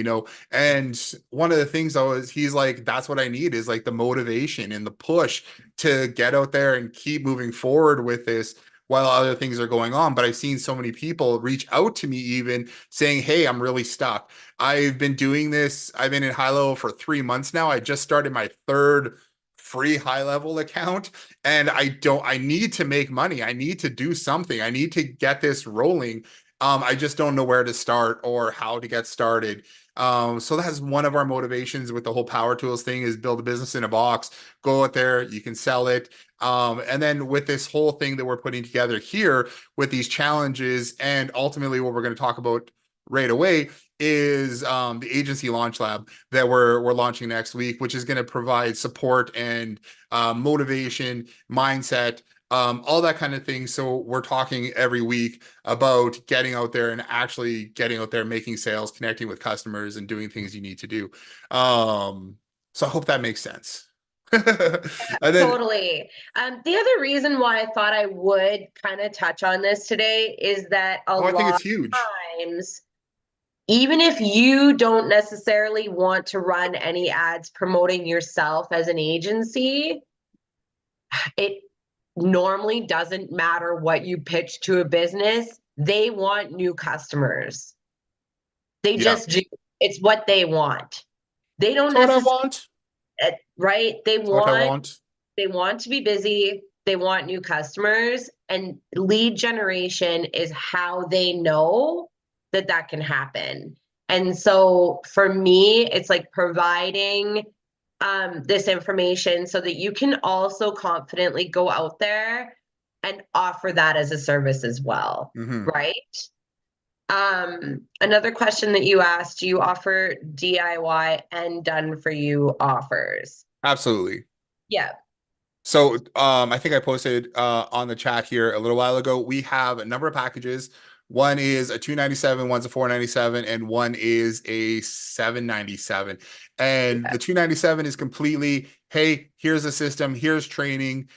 Speaker 1: And one of the things though is he's like, that's what I need, is like the motivation and the push to get out there and keep moving forward with this while other things are going on. But I've seen so many people reach out to me even saying, hey, I'm really stuck. I've been doing this. I've been in high level for 3 months now. I just started my third free high level account, and I need to make money. I need to do something. I need to get this rolling. I just don't know where to start or how to get started. So that's one of our motivations with the whole Power Tools thing, is build a business in a box. Go out there, you can sell it. And then with this whole thing that we're putting together here with these challenges, and ultimately what we're going to talk about right away is the agency launch lab that we're launching next week, which is going to provide support and motivation, mindset, all that kind of thing. So we're talking every week about getting out there and actually getting out there, making sales, connecting with customers, and doing things you need to do. So I hope that makes sense. And then,
Speaker 2: Totally. The other reason why I thought I would kind of touch on this today is that a
Speaker 1: oh, I think
Speaker 2: lot
Speaker 1: it's huge.
Speaker 2: of times, even if you don't necessarily want to run any ads promoting yourself as an agency, it normally doesn't matter what you pitch to a business. They want new customers. They
Speaker 1: Yeah,
Speaker 2: just do. It's what they want. They don't
Speaker 1: it's what I
Speaker 2: necessarily,
Speaker 1: want.
Speaker 2: right? They
Speaker 1: It's what I
Speaker 2: want
Speaker 1: want.
Speaker 2: they want to be busy. They want new customers, and lead generation is how they know that that can happen. And so for me, it's like providing this information so that you can also confidently go out there and offer that as a service as well,
Speaker 1: Hmm.
Speaker 2: right? Another question that you asked, do you offer DIY and done for you offers?
Speaker 1: Absolutely.
Speaker 2: Yeah,
Speaker 1: So I think I posted on the chat here a little while ago. We have a number of packages. One is a 297, one's a 497, and one is a 797. And
Speaker 2: yeah,
Speaker 1: the 297 is completely, hey, here's a system, here's training,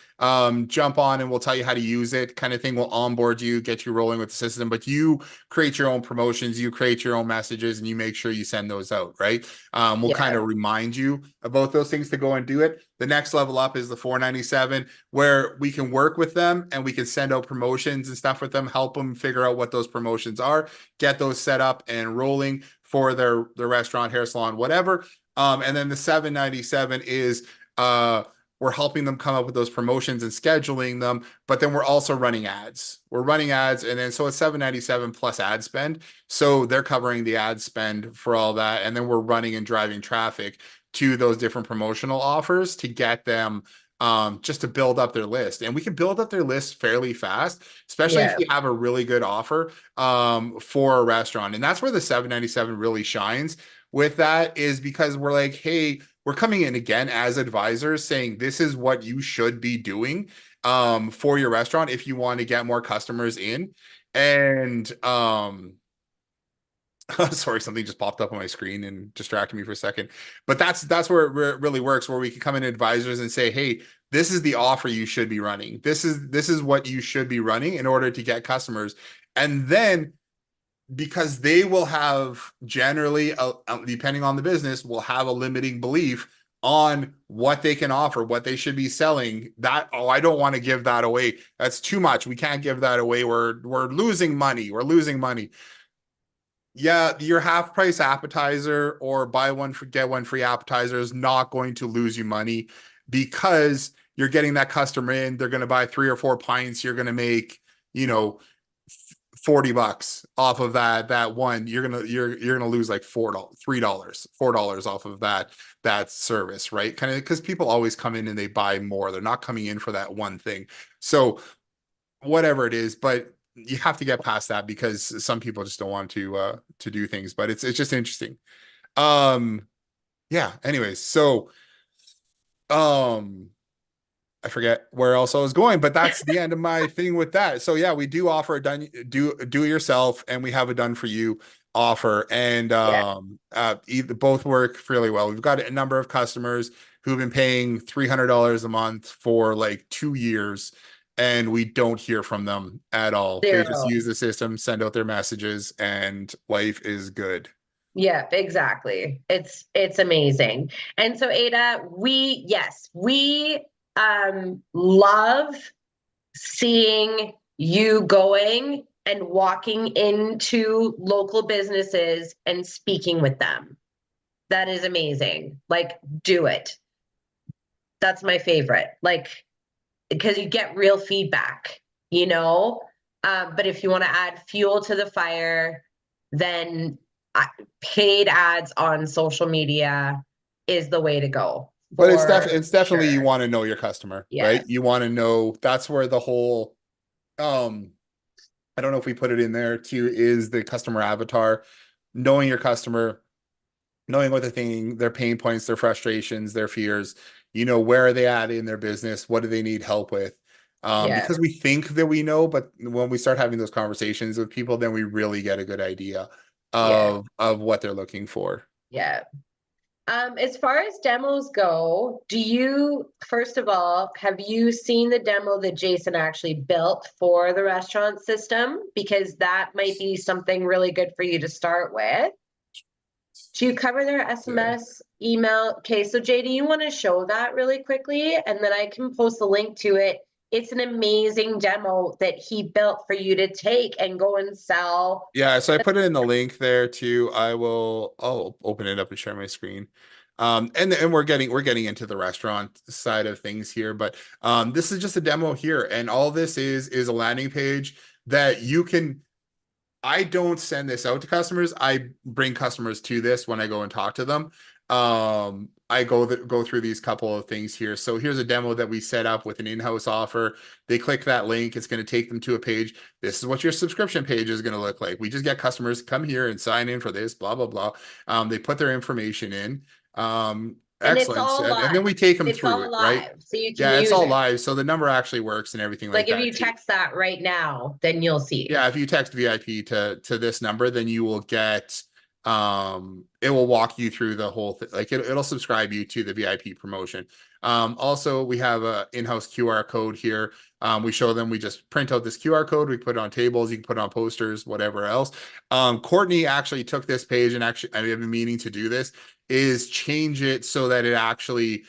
Speaker 1: jump on and we'll tell you how to use it, kind of thing. We'll onboard you, get you rolling with the system, but you create your own promotions, you create your own messages, and you make sure you send those out, right? We'll kind
Speaker 2: yeah,
Speaker 1: of remind you about those things to go and do it. The next level up is the 497, where we can work with them and we can send out promotions and stuff with them, help them figure out what those promotions are, get those set up and rolling for their restaurant, hair salon, whatever. And then the 797 is we're helping them come up with those promotions and scheduling them, but then we're also running ads. We're running ads, and then so it's 797 plus ad spend. So they're covering the ad spend for all that, and then we're running and driving traffic to those different promotional offers to get them just to build up their list. And we can build up their list fairly fast, especially if
Speaker 2: yeah,
Speaker 1: you have a really good offer for a restaurant. And that's where the 797 really shines with that, is because we're like, hey, we're coming in again as advisors saying this is what you should be doing for your restaurant if you want to get more customers in. And sorry, something just popped up on my screen and distracted me for a second. But that's where it really works, where we can come in advisors and say, hey, this is the offer you should be running. This is what you should be running in order to get customers. And then because they will have generally, depending on the business, will have a limiting belief on what they can offer, what they should be selling. That, oh, I don't want to give that away. That's too much. We can't give that away. We're losing money. We're losing money. Yeah, your half price appetizer or buy one for get one free appetizer is not going to lose you money because you're getting that customer in. They're going to buy 3 or 4 pints. You're going to make, you know, $40 off of that one. You're gonna lose like $4, $3, $4 off of that service, right? Kind of because people always come in and they buy more. They're not coming in for that one thing. So whatever it is, but you have to get past that because some people just don't want to do things. But it's just interesting. Um, yeah. Anyways, so um I forget where else I was going, but that's the end of my thing with that. So yeah, we do offer a do it yourself, and we have a done for you offer, and
Speaker 2: yeah.
Speaker 1: either both work fairly well. We've got a number of customers who've been paying $300 a month for like 2 years, and we don't hear from them at all. They just
Speaker 2: Zero.
Speaker 1: use the system, send out their messages, and life is good.
Speaker 2: Yeah, exactly. It's amazing. And so Ada, we love seeing you going and walking into local businesses and speaking with them. That is amazing. Like, do it. That's my favorite. Like, because you get real feedback, you know? But if you want to add fuel to the fire, then paid ads on social media is the way to go
Speaker 1: But
Speaker 2: for
Speaker 1: it's definitely, you
Speaker 2: sure.
Speaker 1: want to know your customer, right?
Speaker 2: Yeah.
Speaker 1: You want to know, that's where the whole um I don't know if we put it in there too, is the customer avatar, knowing your customer, knowing what they're thinking, their pain points, their frustrations, their fears, where are they at in their business? What do they need help with?
Speaker 2: Yeah.
Speaker 1: Because we think that we know, but when we start having those conversations with people, then we really get a good idea
Speaker 2: Yeah.
Speaker 1: of what they're looking for.
Speaker 2: Yeah. As far as demos go, first of all, have you seen the demo that Jason actually built for the restaurant system? Because that might be something really good for you to start with. Do you cover their
Speaker 1: Yeah.
Speaker 2: SMS, email? Okay, so Jay, do you want to show that really quickly? And then I can post a link to it. It's an amazing demo that he built for you to take and go and sell.
Speaker 1: Yeah, so I put it in the link there too. I'll open it up and share my screen. And we're getting into the restaurant side of things here, but this is just a demo here, and all this is a landing page that you can. I don't send this out to customers. I bring customers to this when I go and talk to them. I go through these couple of things here. So here's a demo that we set up with an in-house offer. They click that link. It's going to take them to a page. This is what your subscription page is going to look like. We just get customers come here and sign in for this, blah, blah, blah. They put their information in.
Speaker 2: And it's
Speaker 1: Excellent.
Speaker 2: all
Speaker 1: And
Speaker 2: live.
Speaker 1: then we take them
Speaker 2: It's
Speaker 1: through
Speaker 2: all
Speaker 1: it, right?
Speaker 2: live, so you can
Speaker 1: Yeah, it's
Speaker 2: use
Speaker 1: all
Speaker 2: it.
Speaker 1: live. So the number actually works and everything like
Speaker 2: Like if
Speaker 1: that
Speaker 2: you
Speaker 1: too.
Speaker 2: text that right now, then you'll see.
Speaker 1: Yeah, if you text VIP to this number, then you will get it will walk you through the whole thing. Like it'll subscribe you to the VIP promotion. Also we have a in-house QR code here. We show them, we just print out this QR code, we put it on tables, you can put it on posters, whatever else. Courtney actually took this page and actually, I have been meaning to do this, is change it so that it actually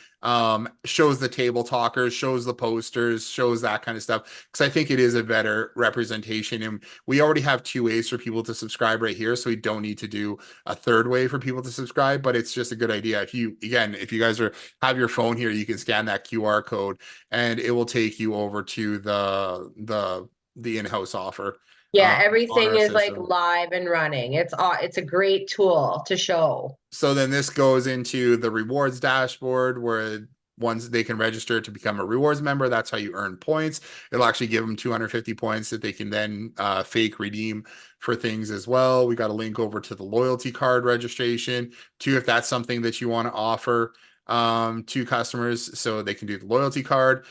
Speaker 1: shows the table talkers, shows the posters, shows that kind of stuff. Because I think it is a better representation. And we already have two ways for people to subscribe right here. So we don't need to do a third way for people to subscribe, but it's just a good idea. If you, again, if you guys have your phone here, you can scan that QR code and it will take you over to the in-house offer.
Speaker 2: Yeah,
Speaker 1: On
Speaker 2: everything
Speaker 1: our
Speaker 2: is like
Speaker 1: system.
Speaker 2: live and running. It's a great tool to show.
Speaker 1: So then this goes into the rewards dashboard where once they can register to become a rewards member, that's how you earn points. It'll actually give them 250 points that they can then fake redeem for things as well. We got a link over to the loyalty card registration too, if that's something that you want to offer to customers so they can do the loyalty card.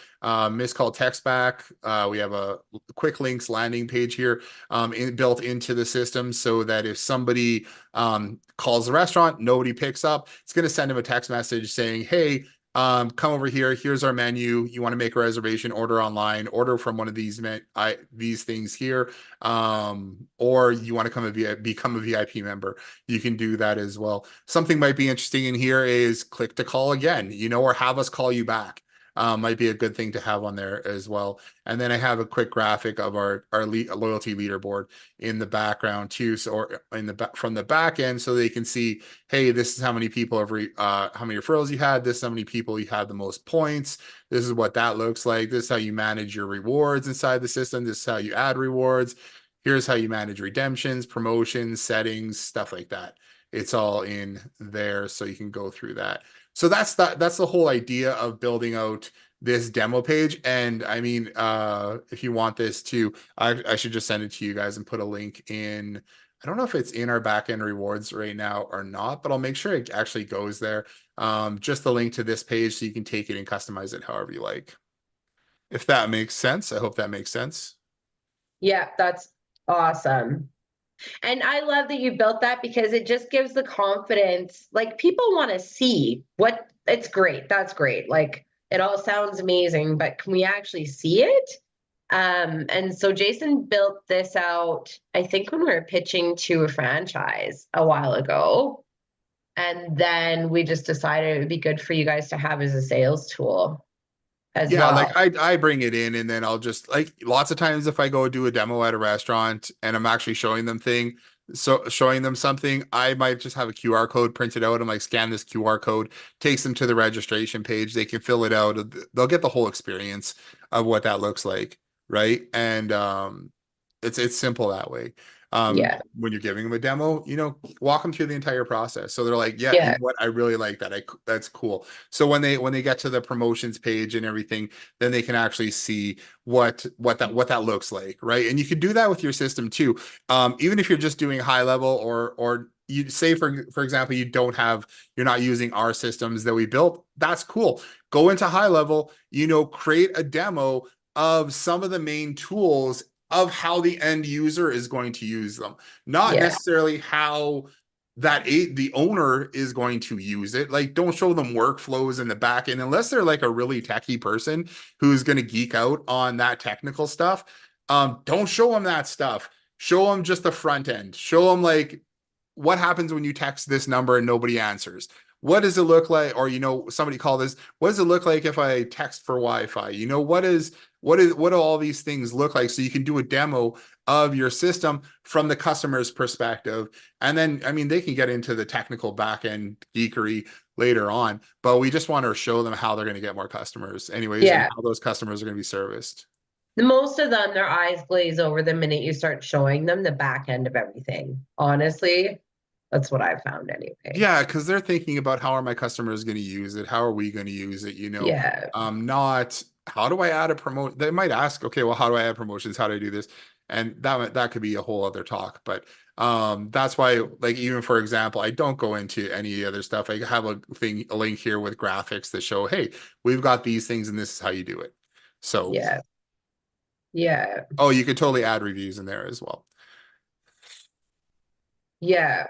Speaker 1: Missed call text back. We have a quick links landing page here built into the system so that if somebody calls the restaurant, nobody picks up, it's going to send them a text message saying, hey, come over here. Here's our menu. You want to make a reservation, order online, order from one of these these things here. Or you want to become a VIP member. You can do that as well. Something might be interesting in here is click to call again, or have us call you back. Might be a good thing to have on there as well. And then I have a quick graphic of our loyalty leaderboard in the background too. So, or from the back end, so they can see, hey, this is how many people how many referrals you had. This is how many people you had the most points. This is what that looks like. This is how you manage your rewards inside the system. This is how you add rewards. Here's how you manage redemptions, promotions, settings, stuff like that. It's all in there, so you can go through that. So that's the whole idea of building out this demo page. And I mean, if you want this too, I should just send it to you guys and put a link in. I don't know if it's in our backend rewards right now or not, but I'll make sure it actually goes there. Just the link to this page so you can take it and customize it however you like. If that makes sense. I hope that makes sense.
Speaker 2: Yeah, that's awesome. And I love that you built that because it just gives the confidence. Like people want to see what it's great. That's great. Like it all sounds amazing, but can we actually see it? And so Jason built this out, I think when we were pitching to a franchise a while ago. And then we just decided it would be good for you guys to have as a sales tool as
Speaker 1: Yeah, like
Speaker 2: well.
Speaker 1: I bring it in and then I'll just like lots of times if I go do a demo at a restaurant and I'm actually showing them showing them something, I might just have a QR code printed out. I'm like, scan this QR code, takes them to the registration page. They can fill it out. They'll get the whole experience of what that looks like, right? And it's simple that way.
Speaker 2: Yeah.
Speaker 1: When you're giving them a demo, walk them through the entire process. So they're like, yeah, you
Speaker 2: Yeah.
Speaker 1: know what? I really like that. That's cool. So when they get to the promotions page and everything, then they can actually see what that looks like, right? And you can do that with your system too. Even if you're just doing high level or you say for example, you're not using our systems that we built, that's cool. Go into high level, create a demo of some of the main tools of how the end user is going to use them, not
Speaker 2: Yeah.
Speaker 1: necessarily how the owner is going to use it. Like, don't show them workflows in the back end unless they're like a really techie person who's going to geek out on that technical stuff. Don't show them that stuff. Show them just the front end. Show them like what happens when you text this number and nobody answers. What does it look like? Or, somebody call this, what does it look like if I text for Wi-Fi? What do all these things look like? So you can do a demo of your system from the customer's perspective. And then, I mean, they can get into the technical backend geekery later on, but we just want to show them how they're going to get more customers anyways, and
Speaker 2: Yeah.
Speaker 1: how those customers are going to be serviced.
Speaker 2: The most of them, their eyes glaze over the minute you start showing them the back end of everything. Honestly, That's what I found anyway.
Speaker 1: Yeah, because they're thinking about how are my customers going to use it? How are we going to use it?
Speaker 2: Yeah.
Speaker 1: Not how do I add a promote? They might ask, okay, well, how do I add promotions? How do I do this? And that could be a whole other talk. But that's why, like, even for example, I don't go into any other stuff. I have a link here with graphics that show, hey, we've got these things and this is how you do it. So,
Speaker 2: Yeah. Yeah.
Speaker 1: oh, you could totally add reviews in there as well.
Speaker 2: Yeah.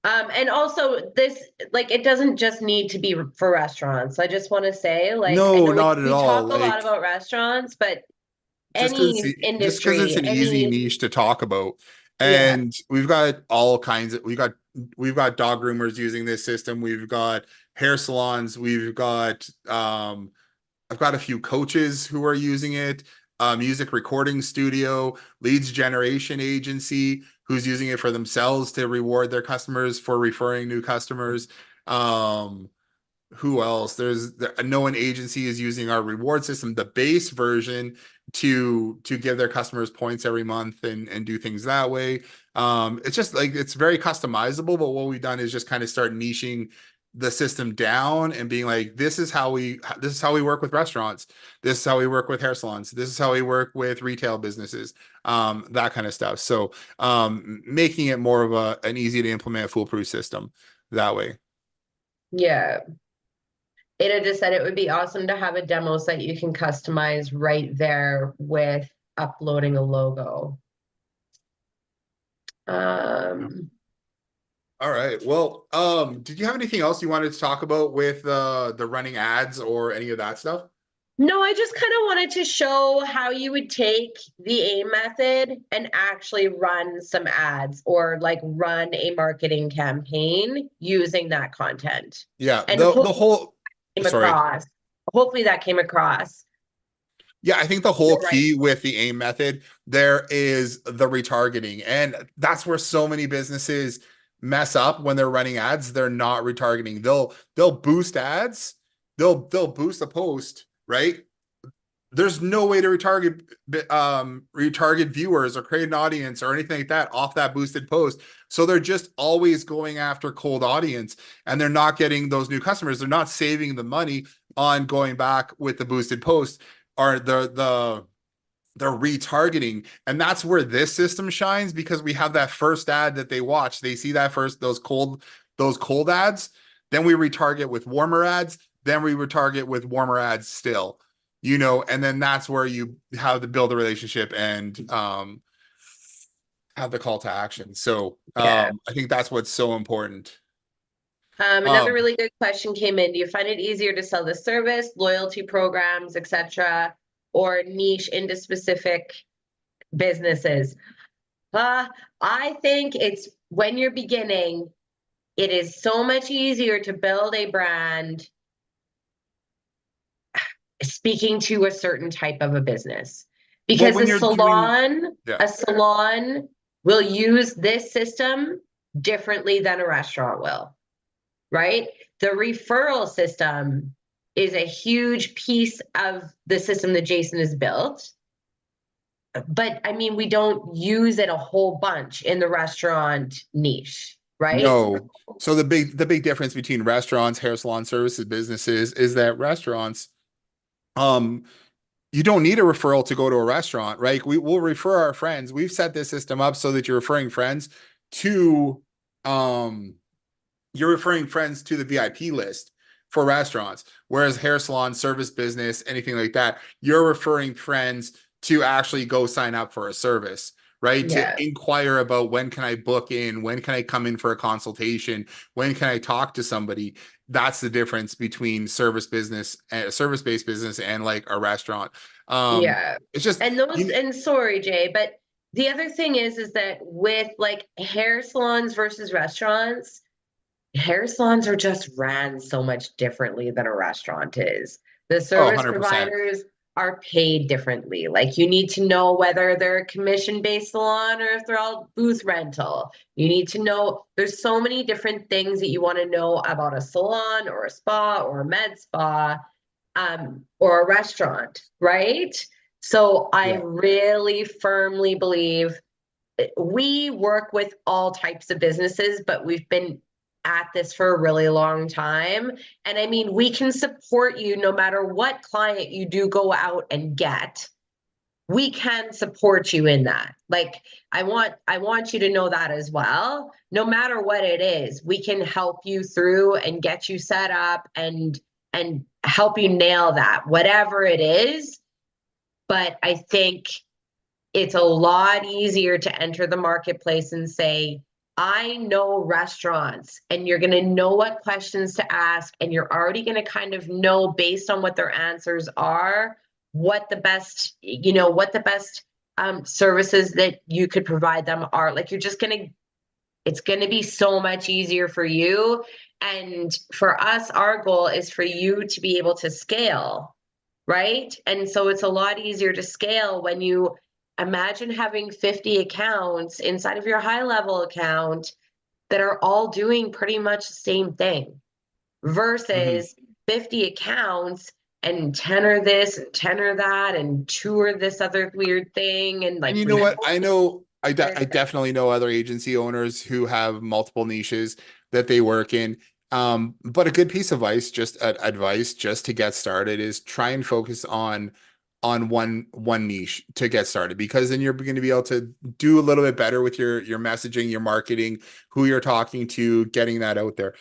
Speaker 2: And also this, like, it doesn't just need to be for restaurants. I just want to say, like, I
Speaker 1: No,
Speaker 2: know
Speaker 1: not at
Speaker 2: we
Speaker 1: all.
Speaker 2: talk a lot
Speaker 1: Like,
Speaker 2: about restaurants, but
Speaker 1: just because
Speaker 2: any
Speaker 1: it's
Speaker 2: industry,
Speaker 1: an easy
Speaker 2: any,
Speaker 1: niche to talk about,
Speaker 2: yeah,
Speaker 1: and we've got all kinds of we've got dog groomers using this system, we've got hair salons, we've got I've got a few coaches who are using it, music recording studio, leads generation agency who's using it for themselves to reward their customers for referring new customers. um who else? There's the Known Agency is using our reward system, the base version, to give their customers points every month and do things that way. It's just like it's very customizable, but what we've done is just kind of start niching the system down and being like, this is how we work with restaurants. This is how we work with hair salons. This is how we work with retail businesses. That kind of stuff. So making it more of an easy to implement foolproof system that way.
Speaker 2: yeah. Ada just said it would be awesome to have a demo site you can customize right there with uploading a logo. Um,
Speaker 1: All right. Well, did you have anything else you wanted to talk about with the running ads or any of that stuff?
Speaker 2: no, I just kind of wanted to show how you would take the AIM method and actually run some ads or like run a marketing campaign using that content.
Speaker 1: Yeah,
Speaker 2: And
Speaker 1: the
Speaker 2: hopefully
Speaker 1: whole
Speaker 2: came
Speaker 1: sorry.
Speaker 2: across. Hopefully that came across.
Speaker 1: Yeah, I think the whole
Speaker 2: You're right.
Speaker 1: key with the AIM method there is the retargeting. And that's where so many businesses mess up when they're running ads. They're not retargeting. They'll boost ads, they'll boost a post, right? There's no way to retarget viewers or create an audience or anything like that off that boosted post. So they're just always going after cold audience and they're not getting those new customers. They're not saving the money on going back with the boosted post or the retargeting. And that's where this system shines because we have that first ad that they watch. They see that first, those cold ads. Then we retarget with warmer ads. Then we retarget with warmer ads still, and then that's where you have to build a relationship and have the call to action. So
Speaker 2: Yeah.
Speaker 1: I think that's what's so important.
Speaker 2: Another
Speaker 1: Um,
Speaker 2: really good question came in. Do you find it easier to sell the service, loyalty programs, etc., or niche into specific businesses? Uh, I think it's when you're beginning, it is so much easier to build a brand speaking to a certain type of a business
Speaker 1: well,
Speaker 2: because
Speaker 1: when you're doing, yeah,
Speaker 2: a salon will use this system differently than a restaurant will, right? The referral system is a huge piece of the system that Jason has built. But I mean, we don't use it a whole bunch in the restaurant niche, right?
Speaker 1: no. So the big difference between restaurants, hair salon services, businesses is that restaurants, um, you don't need a referral to go to a restaurant, right? We will refer our friends. We've set this system up so that to, um, you're referring friends to the VIP list for restaurants. Whereas hair salon, service business, anything like that, you're referring friends to actually go sign up for a service, right? To
Speaker 2: Yeah.
Speaker 1: inquire about when can I book in, when can I come in for a consultation, when can I talk to somebody. That's the difference between service-based business and like a restaurant.
Speaker 2: Yeah.
Speaker 1: It's just
Speaker 2: And those, and sorry, Jay, but the other thing is that with like hair salons versus restaurants, hair salons are just ran so much differently than a restaurant is. The
Speaker 1: oh,
Speaker 2: service
Speaker 1: 100%.
Speaker 2: providers are paid differently. Like you need to know whether they're a commission-based salon or if they're all booth rental. You need to know there's so many different things that you want to know about a salon or a spa or a med spa or a restaurant, right? So I
Speaker 1: Yeah.
Speaker 2: really firmly believe we work with all types of businesses, but we've been at this for a really long time. And I mean, we can support you no matter what client you do go out and get. We can support you in that. Like I want you to know that as well. No matter what it is, we can help you through and get you set up and help you nail that, whatever it is. But I think it's a lot easier to enter the marketplace and say, I know restaurants, and you're going to know what questions to ask, and you're already going to kind of know based on what their answers are, what the best, what the best services that you could provide them are. Like, it's going to be so much easier for you. And for us, our goal is for you to be able to scale, right? And so it's a lot easier to scale when you imagine having 50 accounts inside of your high level account that are all doing pretty much the same thing
Speaker 1: Mhm.
Speaker 2: versus 50 accounts and 10 are this and 10 are that and 2 are this other weird thing. And
Speaker 1: And
Speaker 2: like
Speaker 1: you know
Speaker 2: we
Speaker 1: what? I know I
Speaker 2: have
Speaker 1: definitely know other agency owners who have multiple niches that they work in. But a good piece of advice just to get started is try and focus on one niche to get started, because then you're going to be able to do a little bit better with your messaging, your marketing, who you're talking to, getting that out there.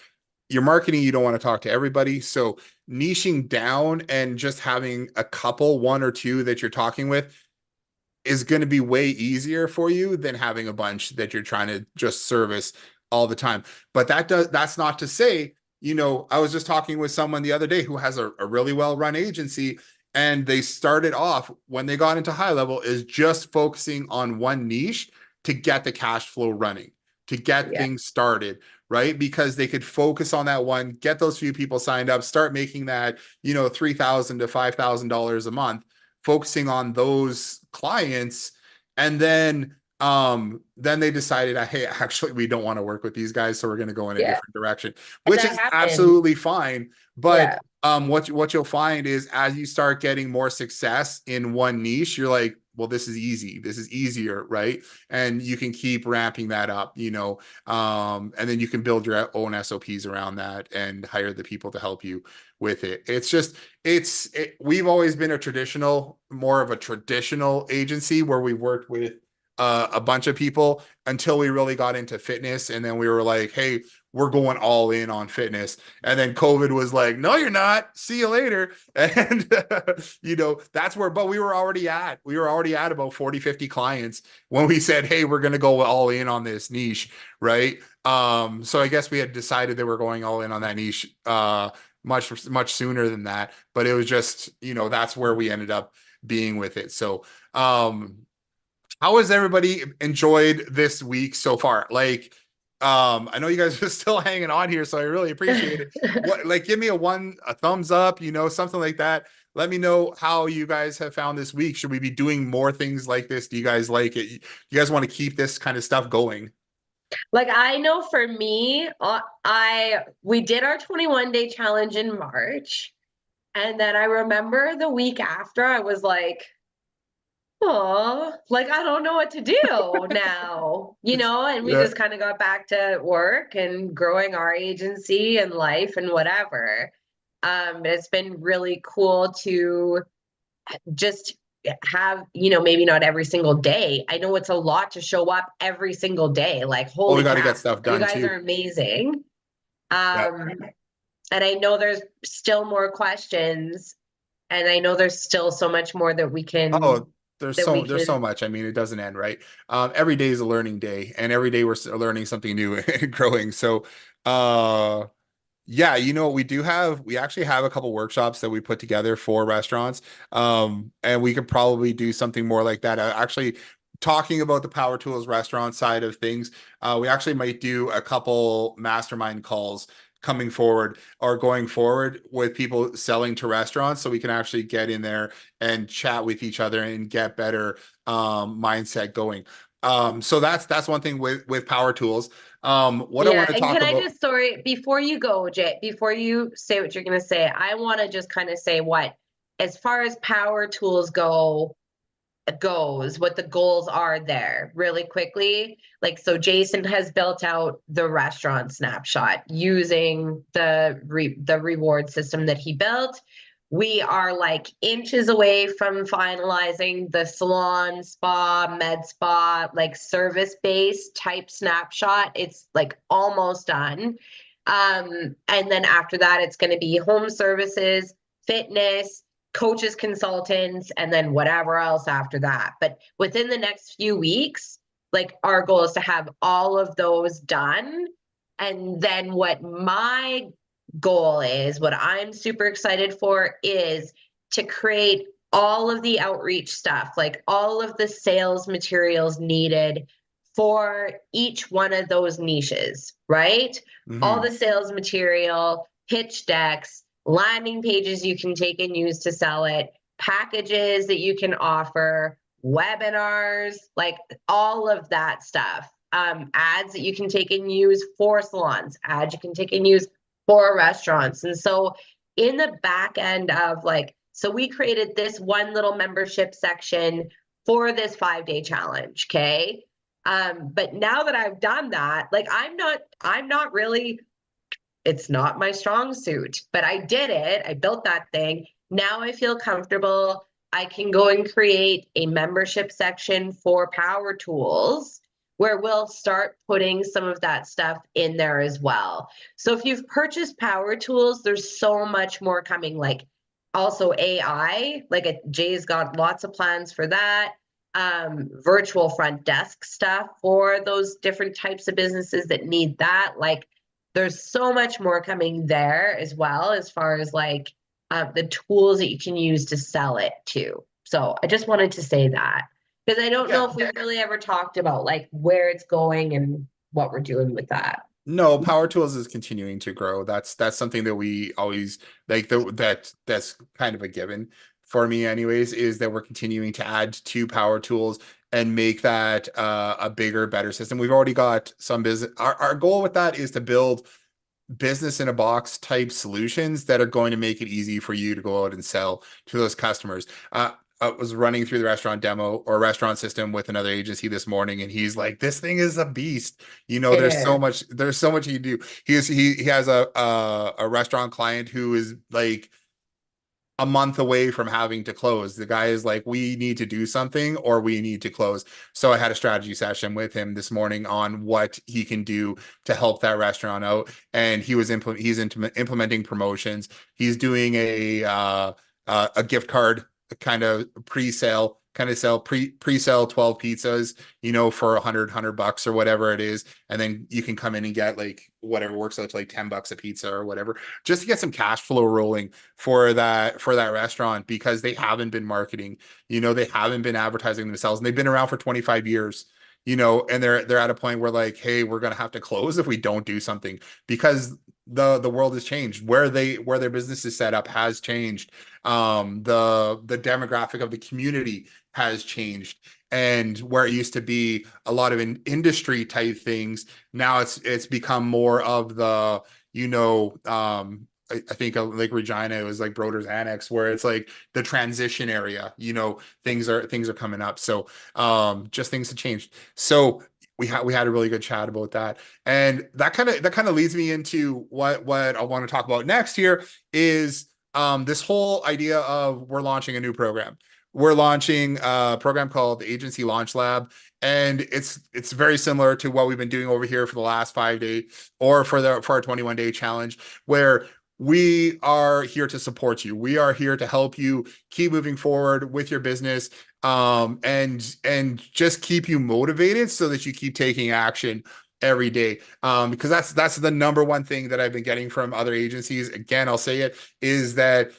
Speaker 1: Your marketing, you don't want to talk to everybody, so niching down and just having a couple, one or two that you're talking with is going to be way easier for you than having a bunch that you're trying to just service all the time. But that's not to say, I was just talking with someone the other day who has a really well run agency, and they started off when they got into high level is just focusing on one niche to get the cash flow running, to get
Speaker 2: yeah,
Speaker 1: things started, right? Because they could focus on that one, get those few people signed up, start making that, $3,000 to $5,000 a month, focusing on those clients. And then they decided, hey, actually we don't want to work with these guys, so we're going to go in a
Speaker 2: yeah,
Speaker 1: different direction,
Speaker 2: and
Speaker 1: which
Speaker 2: that
Speaker 1: is
Speaker 2: happens.
Speaker 1: absolutely fine. But
Speaker 2: Yeah,
Speaker 1: what you'll find is as you start getting more success in one niche, you're like, well, this is easy, this is easier, right? And you can keep ramping that up, and then you can build your own SOPs around that and hire the people to help you with it. We've always been more of a traditional agency where we worked with a bunch of people until we really got into fitness. And then we were like, hey, we're going all in on fitness. And then COVID was like, no, you're not. See you later. And, that's where, but we were already at about 40, 50 clients when we said, hey, we're going to go all in on this niche. Right. So I guess we had decided that we're going all in on that niche, much sooner than that, but it was just, that's where we ended up being with it. So, how has everybody enjoyed this week so far? Like, I know you guys are still hanging on here, so I really appreciate it. Like, give me a thumbs up, something like that. Let me know how you guys have found this week. Should we be doing more things like this? Do you guys like it? You guys want to keep this kind of stuff going?
Speaker 2: like I know for me, I we did our 21-day challenge in March, and then I remember the week after I was like, oh, like I don't know what to do now, and we
Speaker 1: Yeah.
Speaker 2: just kind of got back to work and growing our agency and life and whatever. It's been really cool to just have, maybe not every single day. I know it's a lot to show up every single day. Like,
Speaker 1: Oh, we
Speaker 2: holy
Speaker 1: got to
Speaker 2: cow,
Speaker 1: get stuff
Speaker 2: you
Speaker 1: done
Speaker 2: guys
Speaker 1: too.
Speaker 2: are amazing.
Speaker 1: Yeah.
Speaker 2: Um, and I know there's still more questions, and I know there's still so much more that we can
Speaker 1: Oh, there's
Speaker 2: that we
Speaker 1: so
Speaker 2: can
Speaker 1: much. I mean, it doesn't end, right? Every day is a learning day, and every day we're learning something new and growing. So, uh, yeah, we actually have a couple workshops that we put together for restaurants. And we could probably do something more like that. Actually, talking about the Power Tools restaurant side of things, we actually might do a couple mastermind calls coming forward or going forward with people selling to restaurants, so we can actually get in there and chat with each other and get better mindset going. So that's one thing with Power Tools. What I
Speaker 2: Yeah,
Speaker 1: want to
Speaker 2: and
Speaker 1: talk
Speaker 2: can I
Speaker 1: about.
Speaker 2: just, sorry, before you go, Jay, before you say what you're going to say, I want to just kind of say what, as far as power tools go, goes, what the goals are there really quickly. Like, so Jason has built out the restaurant snapshot using the reward system that he built. We are like inches away from finalizing the salon, spa, med spa, like service-based type snapshot. It's like almost done. And then after that, it's going to be home services, fitness, coaches, consultants, and then whatever else after that. But within the next few weeks, like our goal is to have all of those done. And then what my goal is, what I'm super excited for is to create all of the outreach stuff, like all of the sales materials needed for each one of those niches, right? All the sales material, pitch decks, landing pages you can take and use to sell it, packages that you can offer, webinars, like all of that stuff. Ads that you can take and use for salons, ads you can take and use for restaurants. And so in the back end of like, so we created this one little membership section for this 5-day challenge. Okay. But now that I've done that, like I'm not really, it's not my strong suit, but I did it. I built that thing. Now I feel comfortable. I can go and create a membership section for Power Tools where we'll start putting some of that stuff in there as well. So if you've purchased Power Tools, there's so much more coming, like also AI, like Jay's got lots of plans for that. Virtual front desk stuff for those different types of businesses that need that. Like there's so much more coming there as well, as far as like the tools that you can use to sell it too. So I just wanted to say that because I don't know
Speaker 1: Yeah.
Speaker 2: if we've really ever talked about like where it's going and what we're doing with that.
Speaker 1: No, Power Tools is continuing to grow. That's something that we always like that's kind of a given for me anyways, is that we're continuing to add to Power Tools and make that a bigger, better system. We've already got some business. Our goal with that is to build business in a box type solutions that are going to make it easy for you to go out and sell to those customers. I was running through the restaurant demo or restaurant system with another agency this morning, and he's like, "This thing is a beast. You know,
Speaker 2: It is.
Speaker 1: there's so much you do." He has a restaurant client who is like a month away from having to close. The guy is like, we need to do something or we need to close. So I had a strategy session with him this morning on what he can do to help that restaurant out. And he's implementing promotions. He's doing a gift card kind of pre-sale, pre-sell 12 pizzas, you know, for $100 or whatever it is. And then you can come in and get like whatever works out to like $10 a pizza or whatever, just to get some cash flow rolling for that restaurant, because they haven't been marketing, you know, they haven't been advertising themselves, and they've been around for 25 years, you know, and they're at a point where like, hey, we're gonna have to close if we don't do something, because the world has changed. Where their business is set up has changed. The demographic of the community has changed. And where it used to be a lot of industry type things, now it's become more of the, you know, I think Lake Regina, it was like Broder's Annex, where it's like the transition area, you know, things are coming up. So just things have changed. So we had a really good chat about that. And that kind of leads me into what I want to talk about next here is this whole idea of we're launching a new program. We're launching a program called the Agency Launch Lab, and it's very similar to what we've been doing over here for the last 5 days, or for our 21-day challenge, where we are here to support you. We are here to help you keep moving forward with your business, and just keep you motivated so that you keep taking action every day. Because that's the number one thing that I've been getting from other agencies. Again, I'll say it, is that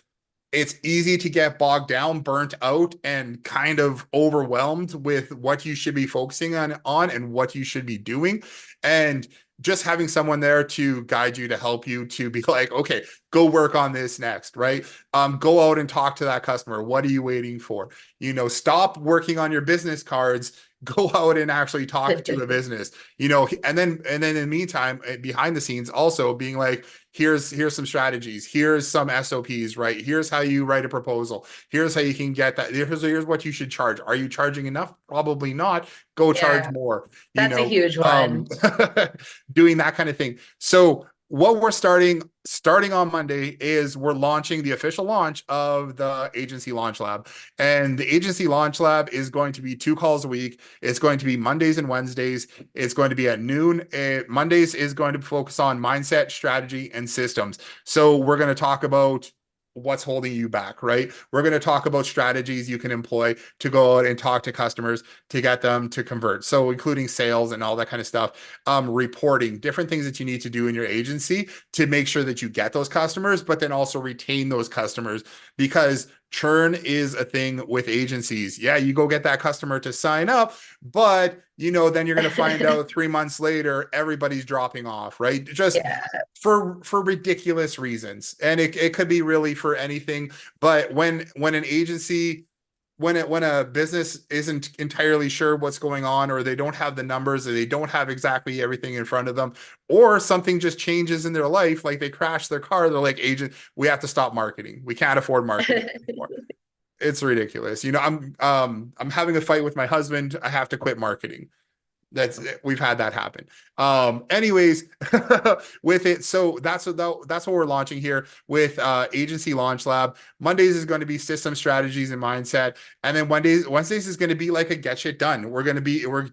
Speaker 1: it's easy to get bogged down, burnt out, and kind of overwhelmed with what you should be focusing on and what you should be doing. And just having someone there to guide you, to help you, to be like, okay, go work on this next, right? Go out and talk to that customer. What are you waiting for? You know, stop working on your business cards go out and actually talk to a business, and then in the meantime, behind the scenes, also being like, here's some strategies, here's some SOPs, right? Here's how you write a proposal. Here's how you can get that. Here's what you should charge. Are you charging enough? Probably not. Go charge
Speaker 2: Yeah,
Speaker 1: more,
Speaker 2: that's a huge one.
Speaker 1: doing that kind of thing. So what we're starting on Monday is we're launching the official launch of the Agency Launch Lab. And the Agency Launch Lab is going to be 2 calls a week. It's going to be Mondays and Wednesdays. It's going to be at noon. Mondays is going to focus on mindset, strategy, and systems. So we're going to talk about what's holding you back, right? We're going to talk about strategies you can employ to go out and talk to customers to get them to convert. So including sales and all that kind of stuff, reporting, different things that you need to do in your agency to make sure that you get those customers, but then also retain those customers, because churn is a thing with agencies. Yeah, you go get that customer to sign up, but then you're going to find out 3 months later, everybody's dropping off, right? Just
Speaker 2: Yeah.
Speaker 1: for ridiculous reasons. And it could be really for anything. But when an agency, when a business isn't entirely sure what's going on, or they don't have the numbers, or they don't have exactly everything in front of them, or something just changes in their life, like they crash their car, they're like, agent, we have to stop marketing. We can't afford marketing anymore. It's ridiculous. I'm having a fight with my husband. I have to quit marketing. We've had that happen. Anyways, with it, so that's what we're launching here with Agency Launch Lab. Mondays is going to be system strategies and mindset, and then Wednesdays is going to be like a get shit done. We're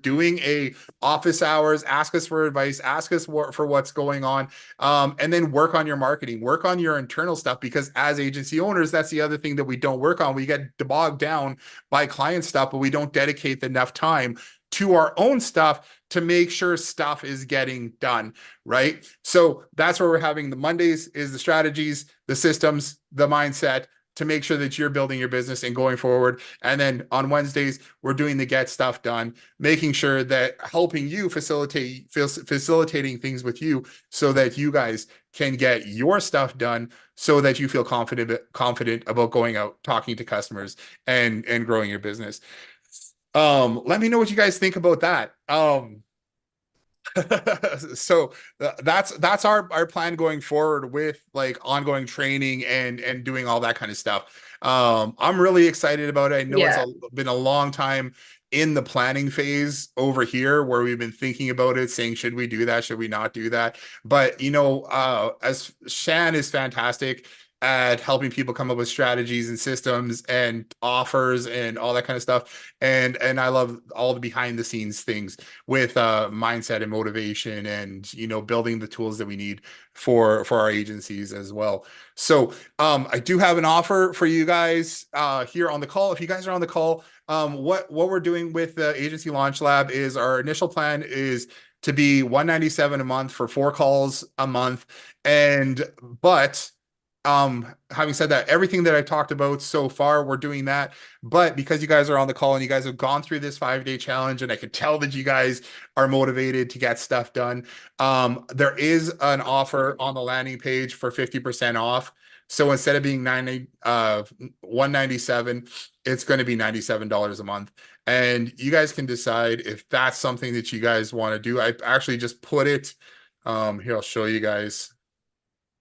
Speaker 1: doing a office hours. Ask us for advice. Ask us for what's going on, and then work on your marketing. Work on your internal stuff, because as agency owners, that's the other thing that we don't work on. We get bogged down by client stuff, but we don't dedicate enough time to our own stuff to make sure stuff is getting done, right? So that's where we're having the Mondays is the strategies, the systems, the mindset, to make sure that you're building your business and going forward. And then on Wednesdays, we're doing the get stuff done, making sure that helping you facilitating things with you so that you guys can get your stuff done, so that you feel confident about going out, talking to customers, and growing your business. Let me know what you guys think about that. So that's our plan going forward with like ongoing training and doing all that kind of stuff. I'm really excited about it. I know
Speaker 2: Yeah.
Speaker 1: been a long time in the planning phase over here, where we've been thinking about it, saying, should we do that? Should we not do that? But as Shan is fantastic at helping people come up with strategies and systems and offers and all that kind of stuff. And I love all the behind the scenes things with mindset and motivation, and building the tools that we need for our agencies as well. So I do have an offer for you guys here on the call. If you guys are on the call, what we're doing with the Agency Launch Lab is, our initial plan is to be $197 a month for 4 calls a month. But having said that, everything that I talked about so far, we're doing that. But because you guys are on the call and you guys have gone through this 5-day challenge, and I could tell that you guys are motivated to get stuff done, there is an offer on the landing page for 50% off. So instead of being 197, it's going to be $97 a month. And you guys can decide if that's something that you guys want to do. I actually just put it here. I'll show you guys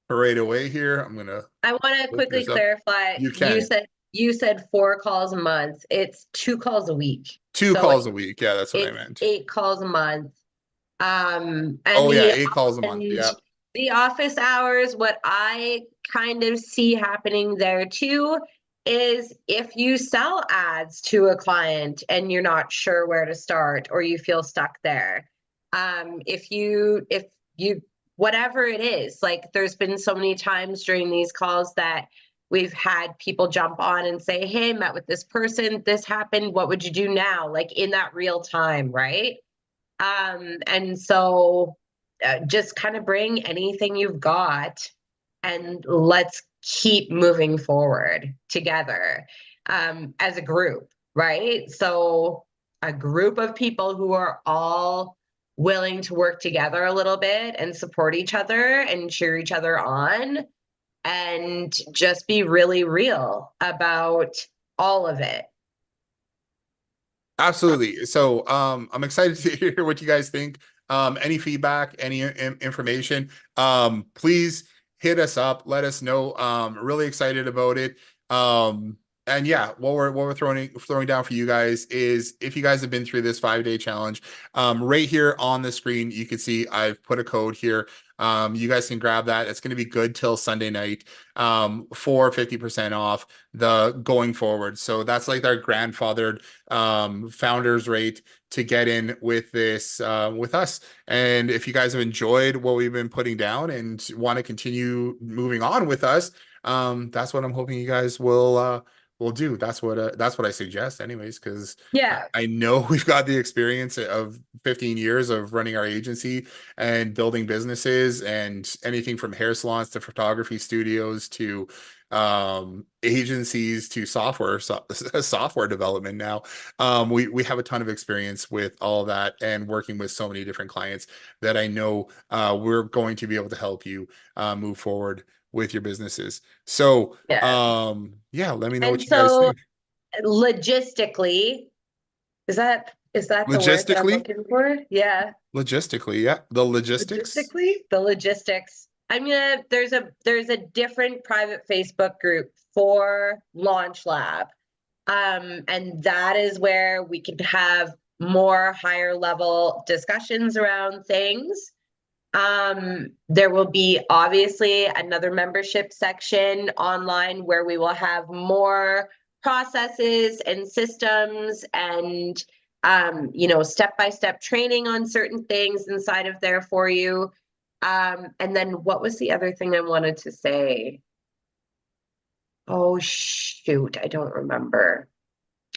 Speaker 1: right away here.
Speaker 2: I want to
Speaker 1: Look
Speaker 2: quickly
Speaker 1: this up.
Speaker 2: clarify.
Speaker 1: You
Speaker 2: You
Speaker 1: can.
Speaker 2: said 4 calls a month. It's 2 calls a week.
Speaker 1: Two
Speaker 2: So
Speaker 1: calls a week. Yeah, that's what I
Speaker 2: it's
Speaker 1: meant.
Speaker 2: 8 calls a month. And
Speaker 1: Oh yeah, 8 calls a month.
Speaker 2: and
Speaker 1: Yeah.
Speaker 2: the office hours, what I kind of see happening there too is, if you sell ads to a client and you're not sure where to start, or you feel stuck there, if you whatever it is, like, there's been so many times during these calls that we've had people jump on and say, hey, met with this person, this happened, what would you do now, like in that real time, right? And so just kind of bring anything you've got, and let's keep moving forward together, as a group, right? So a group of people who are all willing to work together a little bit and support each other and cheer each other on, and just be really real about all of it.
Speaker 1: Absolutely. So, I'm excited to hear what you guys think. Any feedback, any information, please hit us up. Let us know. Really excited about it. And yeah, what we're throwing down for you guys is if you guys have been through this 5-day challenge, right here on the screen, you can see I've put a code here. You guys can grab that. It's going to be good till Sunday night, for 50% off the going forward. So that's like our grandfathered founders rate to get in with this with us. And if you guys have enjoyed what we've been putting down and want to continue moving on with us, that's what I'm hoping you guys will do. That's what I suggest anyways, because
Speaker 2: Yeah.
Speaker 1: I know we've got the experience of 15 years of running our agency and building businesses and anything from hair salons to photography studios to agencies to software development now. We have a ton of experience with all that and working with so many different clients that I know we're going to be able to help you move forward with your businesses. So
Speaker 2: Yeah.
Speaker 1: yeah, let me know
Speaker 2: And
Speaker 1: what you guys
Speaker 2: so
Speaker 1: think.
Speaker 2: logistically, is that the word that I'm
Speaker 1: Logistically,
Speaker 2: looking for? Yeah.
Speaker 1: logistically, yeah, the logistics.
Speaker 2: Logistically? The logistics. There's a different private Facebook group for Launch Lab. And that is where we can have more higher level discussions around things. There will be obviously another membership section online where we will have more processes and systems and step-by-step training on certain things inside of there for you. And then what was the other thing I wanted to say? Oh shoot, I don't remember.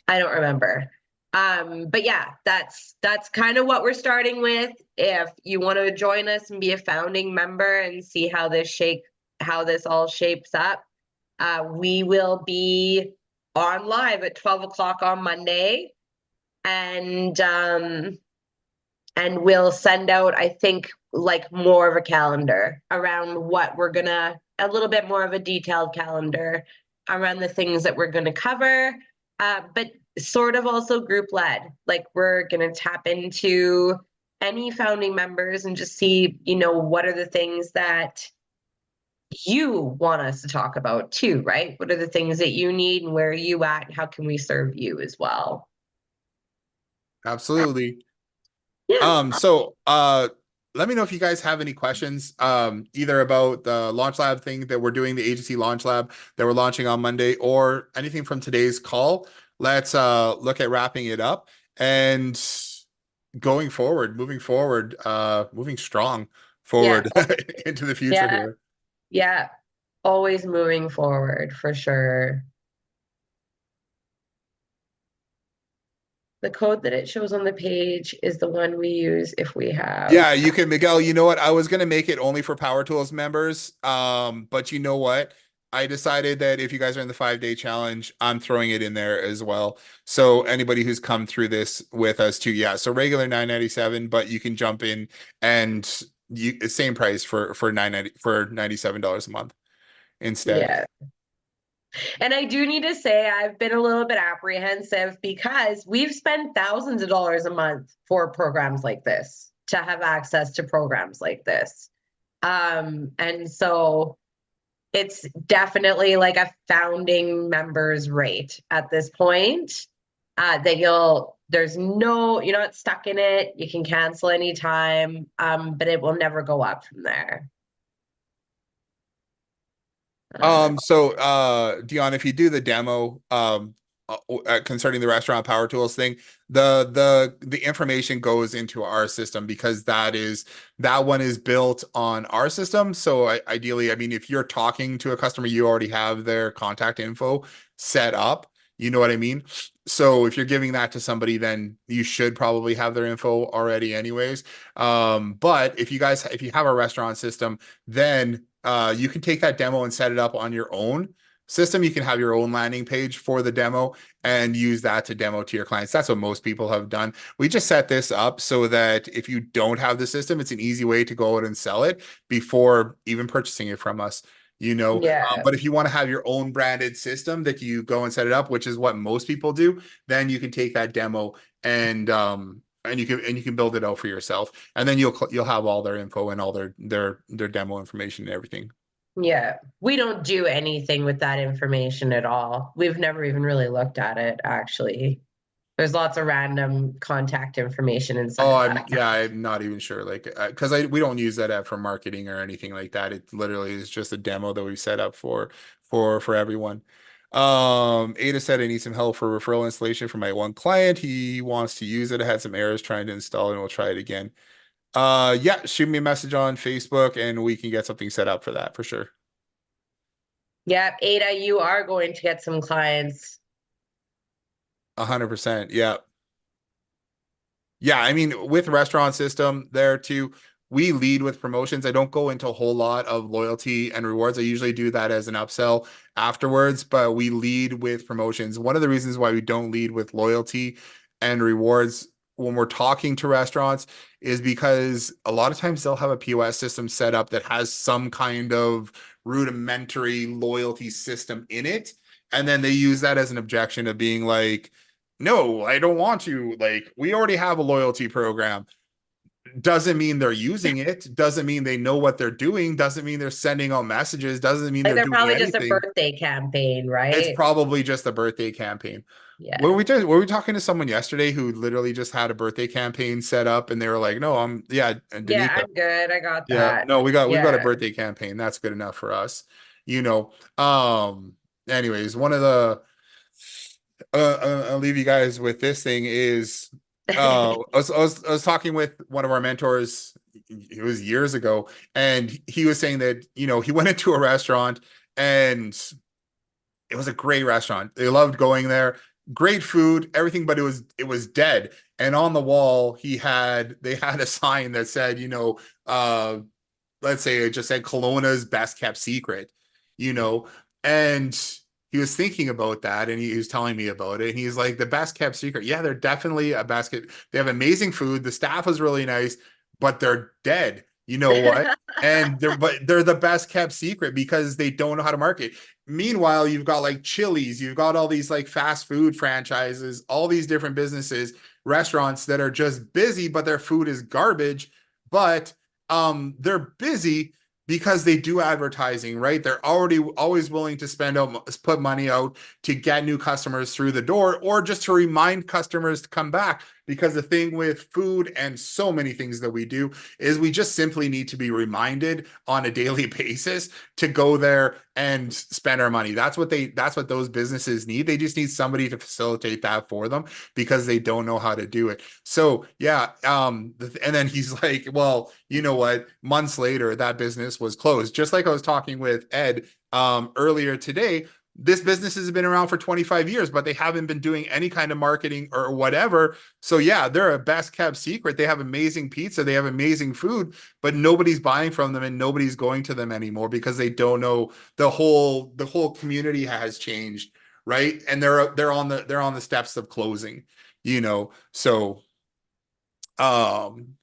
Speaker 2: But yeah, that's kind of what we're starting with. If you want to join us and be a founding member and see how this all shapes up, we will be on live at 12 o'clock on Monday, and we'll send out, I think, like more of a calendar around what we're gonna, a little bit more of a detailed calendar around the things that we're gonna cover. But sort of also group led. Like we're gonna tap into any founding members and just see, what are the things that you want us to talk about too, right? What are the things that you need and where are you at and how can we serve you as well?
Speaker 1: Absolutely.
Speaker 2: Yeah.
Speaker 1: So let me know if you guys have any questions, either about the Launch Lab thing that we're doing, the agency Launch Lab that we're launching on Monday, or anything from today's call. Let's look at wrapping it up and going forward, moving strong
Speaker 2: Yeah.
Speaker 1: forward into the future
Speaker 2: Yeah.
Speaker 1: here.
Speaker 2: Yeah. Always moving forward for sure. The code that it shows on the page is the one we use if we have.
Speaker 1: Yeah, you can, Miguel. You know what? I was gonna make it only for Power Tools members. But you know what? I decided that if you guys are in the 5-day challenge, I'm throwing it in there as well. So anybody who's come through this with us too, yeah. So regular 997, but you can jump in and same price for 990 for $97 a month instead.
Speaker 2: Yeah. And I do need to say I've been a little bit apprehensive because we've spent thousands of dollars a month for programs like this to have access to programs like this. And so it's definitely like a founding members rate at this point. That you're not stuck in it. You can cancel anytime, but it will never go up from there. Uh,
Speaker 1: So Dion, if you do the demo concerning the restaurant power tools thing, the information goes into our system because that one is built on our system. So ideally, I mean, if you're talking to a customer, you already have their contact info set up. You know what I mean? So if you're giving that to somebody, then you should probably have their info already anyways. But if you have a restaurant system, then you can take that demo and set it up on your own system. You can have your own landing page for the demo and use that to demo to your clients. That's what most people have done. We just set this up so that if you don't have the system, it's an easy way to go out and sell it before even purchasing it from us. you know.
Speaker 2: Yeah.
Speaker 1: But if you want to have your own branded system that you go and set it up, which is what most people do, then you can take that demo and you can build it out for yourself, and then you'll have all their info and all their demo information and everything.
Speaker 2: Yeah. We don't do anything with that information at all. We've never even really looked at it, actually. There's lots of random contact information inside
Speaker 1: Oh,
Speaker 2: of that account.
Speaker 1: I'm not even sure, like, because I we don't use that app for marketing or anything like that. It literally is just a demo that we've set up for everyone. Ada said I need some help for referral installation for my one client. He wants to use it. I had some errors trying to install it, and we'll try it again. Yeah, shoot me a message on Facebook and we can get something set up for that for sure.
Speaker 2: Yeah, Ada, you are going to get some clients.
Speaker 1: 100%. Yeah. Yeah, I mean, with restaurant system there too, we lead with promotions. I don't go into a whole lot of loyalty and rewards. I usually do that as an upsell afterwards, but we lead with promotions. One of the reasons why we don't lead with loyalty and rewards when we're talking to restaurants is because a lot of times they'll have a POS system set up that has some kind of rudimentary loyalty system in it. And then they use that as an objection of being like, no, I don't want to. Like, we already have a loyalty program. Doesn't mean they're using it. Doesn't mean they know what they're doing. Doesn't mean they're sending out messages. Doesn't mean
Speaker 2: Like
Speaker 1: they're
Speaker 2: they're
Speaker 1: doing
Speaker 2: probably just a
Speaker 1: anything.
Speaker 2: birthday campaign,
Speaker 1: It's
Speaker 2: right?
Speaker 1: probably just a birthday campaign.
Speaker 2: Yeah.
Speaker 1: Were we talking to someone yesterday who literally just had a birthday campaign set up and they were like, no, yeah, and
Speaker 2: Yeah,
Speaker 1: Danica,
Speaker 2: I'm good. I got
Speaker 1: yeah,
Speaker 2: that.
Speaker 1: no, we've got a
Speaker 2: Yeah.
Speaker 1: birthday campaign. That's good enough for us. You know. Anyways, one of the I'll leave you guys with this thing is I was talking with one of our mentors, it was years ago, and he was saying that, you know, he went into a restaurant and it was a great restaurant. They loved going there. Great food, everything, but it was dead. And on the wall, they had a sign that said, you know, let's say it just said Kelowna's best kept secret, you know, and he was thinking about that and he was telling me about it. And he's like, the best kept secret. Yeah, they're definitely a basket. They have amazing food. The staff was really nice, but they're dead. You know what? But they're the best kept secret because they don't know how to market. Meanwhile, you've got like Chili's, you've got all these like fast food franchises, all these different businesses, restaurants that are just busy, but their food is garbage. But they're busy because they do advertising, right? They're already always willing to put money out to get new customers through the door or just to remind customers to come back. Because the thing with food and so many things that we do is we just simply need to be reminded on a daily basis to go there and spend our money. That's what those businesses need. They just need somebody to facilitate that for them because they don't know how to do it. So yeah, and then he's like, well, you know what? Months later, that business was closed. Just like I was talking with Ed earlier today, this business has been around for 25 years, but they haven't been doing any kind of marketing or whatever. So yeah, they're a best kept secret. They have amazing pizza, they have amazing food, but nobody's buying from them and nobody's going to them anymore because they don't know the whole community has changed, right? And they're on the steps of closing, you know. So um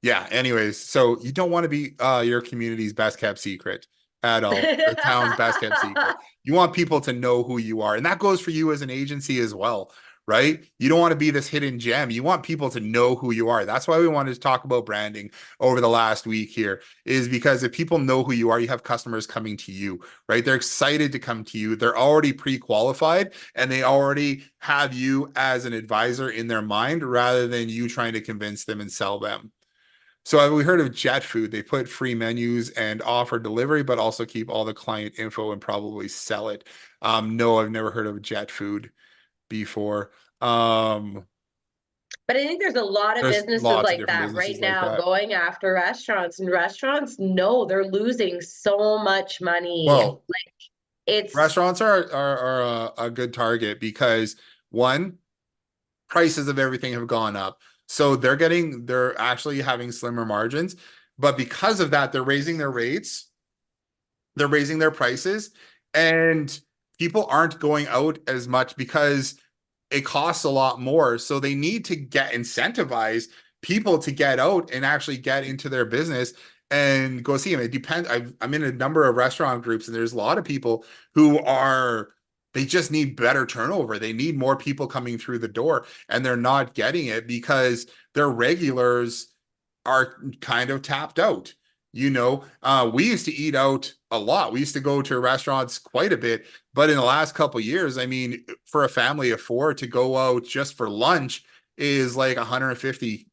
Speaker 1: yeah, anyways, so you don't want to be your community's best kept secret at all. The town's best kept secret. You want people to know who you are. And that goes for you as an agency as well, right? You don't want to be this hidden gem. You want people to know who you are. That's why we wanted to talk about branding over the last week here, is because if people know who you are, you have customers coming to you, right? They're excited to come to you. They're already pre-qualified and they already have you as an advisor in their mind rather than you trying to convince them and sell them. So have we heard of Jet Food? They put free menus and offer delivery, but also keep all the client info and probably sell it. No, I've never heard of Jet Food before.
Speaker 2: But I think there's a lot of
Speaker 1: There's
Speaker 2: businesses
Speaker 1: lots of
Speaker 2: like
Speaker 1: different
Speaker 2: that right
Speaker 1: businesses like
Speaker 2: now
Speaker 1: that.
Speaker 2: going after restaurants, and restaurants know they're losing so much money.
Speaker 1: Well,
Speaker 2: Like it's
Speaker 1: restaurants are a good target because one, prices of everything have gone up. So they're actually having slimmer margins. But because of that, they're raising their rates, they're raising their prices, and people aren't going out as much because it costs a lot more. So they need to get incentivize people to get out and actually get into their business. and go see them. It depends. I'm in a number of restaurant groups, and there's a lot of people who are they just need better turnover. They need more people coming through the door, and they're not getting it because their regulars are kind of tapped out. We used to eat out a lot. We used to go to restaurants quite a bit, but in the last couple years, I mean, for a family of four to go out just for lunch is like $150,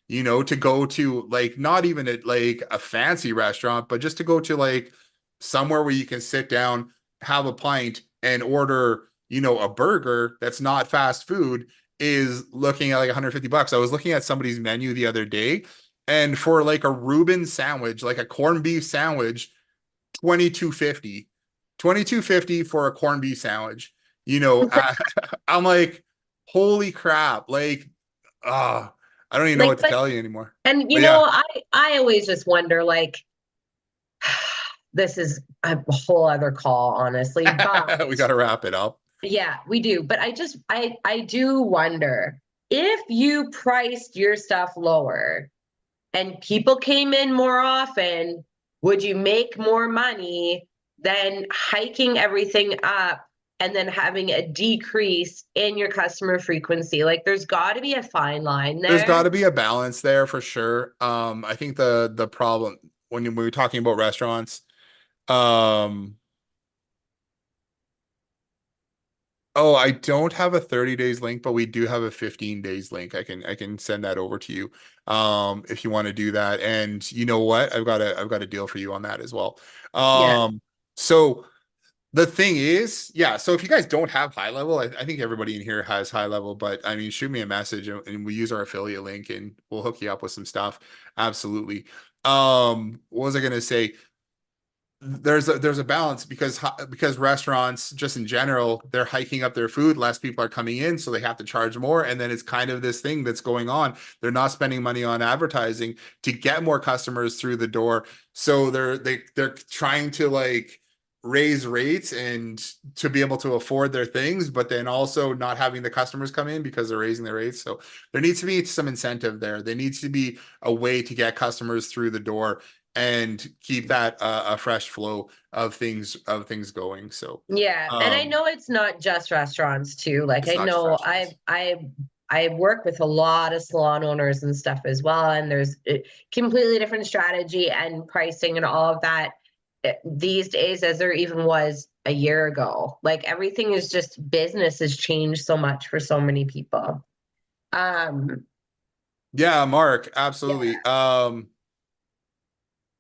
Speaker 1: to go to like not even at like a fancy restaurant, but just to go to like somewhere where you can sit down, have a pint, and order, a burger that's not fast food is looking at like $150. I was looking at somebody's menu the other day, and for like a Reuben sandwich, like a corned beef sandwich, 22.50. 22.50 for a corned beef sandwich. I'm like, holy crap. Like, I don't even know
Speaker 2: Like,
Speaker 1: what to
Speaker 2: but
Speaker 1: tell you anymore.
Speaker 2: and
Speaker 1: But yeah,
Speaker 2: I always just wonder, like, this is a whole other call, honestly, but
Speaker 1: we got to wrap it up.
Speaker 2: yeah, we do. But I do wonder if you priced your stuff lower and people came in more often, would you make more money than hiking everything up and then having a decrease in your customer frequency? Like, there's got to be a fine line
Speaker 1: There's got
Speaker 2: there.
Speaker 1: to be a balance there for sure. I think the problem when we're talking about restaurants, um, oh, I don't have a 30 days link, but we do have a 15 days link. I can send that over to you if you want to do that. And you know what? I've got a deal for you on that as well.
Speaker 2: Yeah.
Speaker 1: So the thing is, yeah, so if you guys don't have high level, I think everybody in here has high level, but I mean, shoot me a message and we use our affiliate link and we'll hook you up with some stuff. Absolutely. What was I gonna say? There's a balance because restaurants just in general they're hiking up their food, less people are coming in, so they have to charge more, and then it's kind of this thing that's going on. They're not spending money on advertising to get more customers through the door, so they're trying to like raise rates and to be able to afford their things, but then also not having the customers come in because they're raising their rates. So there needs to be some incentive there. There needs to be a way to get customers through the door and keep that a fresh flow of things going. So
Speaker 2: Yeah, and I
Speaker 1: um
Speaker 2: know it's not just restaurants too. Like
Speaker 1: it's
Speaker 2: I
Speaker 1: not just
Speaker 2: know
Speaker 1: restaurants.
Speaker 2: I work with a lot of salon owners and stuff as well, and there's a completely different strategy and pricing and all of that these days as there even was a year ago. Like everything is just business has changed so much for so many people. Um,
Speaker 1: Yeah, Mark,
Speaker 2: yeah,
Speaker 1: absolutely.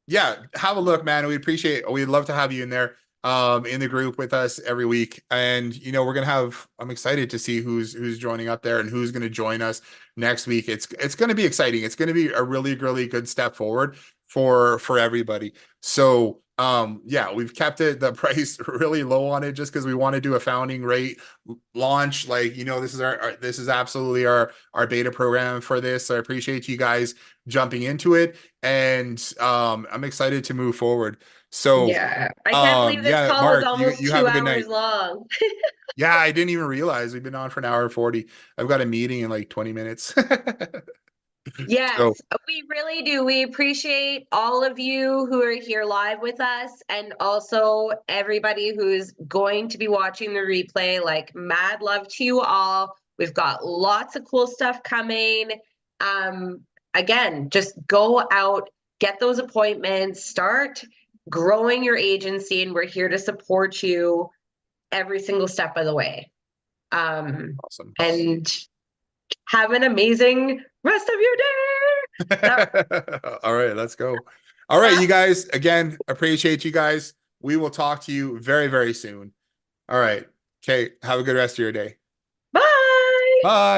Speaker 1: Yeah, have a look, man. We'd love to have you in there, in the group with us every week. And we're gonna have, I'm excited to see who's joining up there and who's gonna join us next week. It's gonna be exciting. It's gonna be a really, really good step forward for everybody. So yeah, we've kept the price really low on it just because we want to do a founding rate launch. Like, this is this is absolutely our beta program for this. So I appreciate you guys jumping into it, and I'm excited to move forward. So
Speaker 2: yeah. I can't believe this
Speaker 1: yeah,
Speaker 2: call was
Speaker 1: Mark, you
Speaker 2: almost
Speaker 1: you
Speaker 2: two
Speaker 1: have a good
Speaker 2: hours
Speaker 1: night.
Speaker 2: long.
Speaker 1: Yeah, I didn't even realize we've been on for an hour and 40. I've got a meeting in like 20 minutes. So
Speaker 2: Yes, we really do. We appreciate all of you who are here live with us and also everybody who's going to be watching the replay. Like, mad love to you all. We've got lots of cool stuff coming. Um, Again, just go out, get those appointments, start growing your agency, and we're here to support you every single step of the way. Um,
Speaker 1: awesome.
Speaker 2: and have an amazing rest of your day.
Speaker 1: All right, let's go. All right, you guys, again, appreciate you guys. We will talk to you very, very soon. All right. Okay, have a good rest of your day.
Speaker 2: Bye.
Speaker 1: Bye.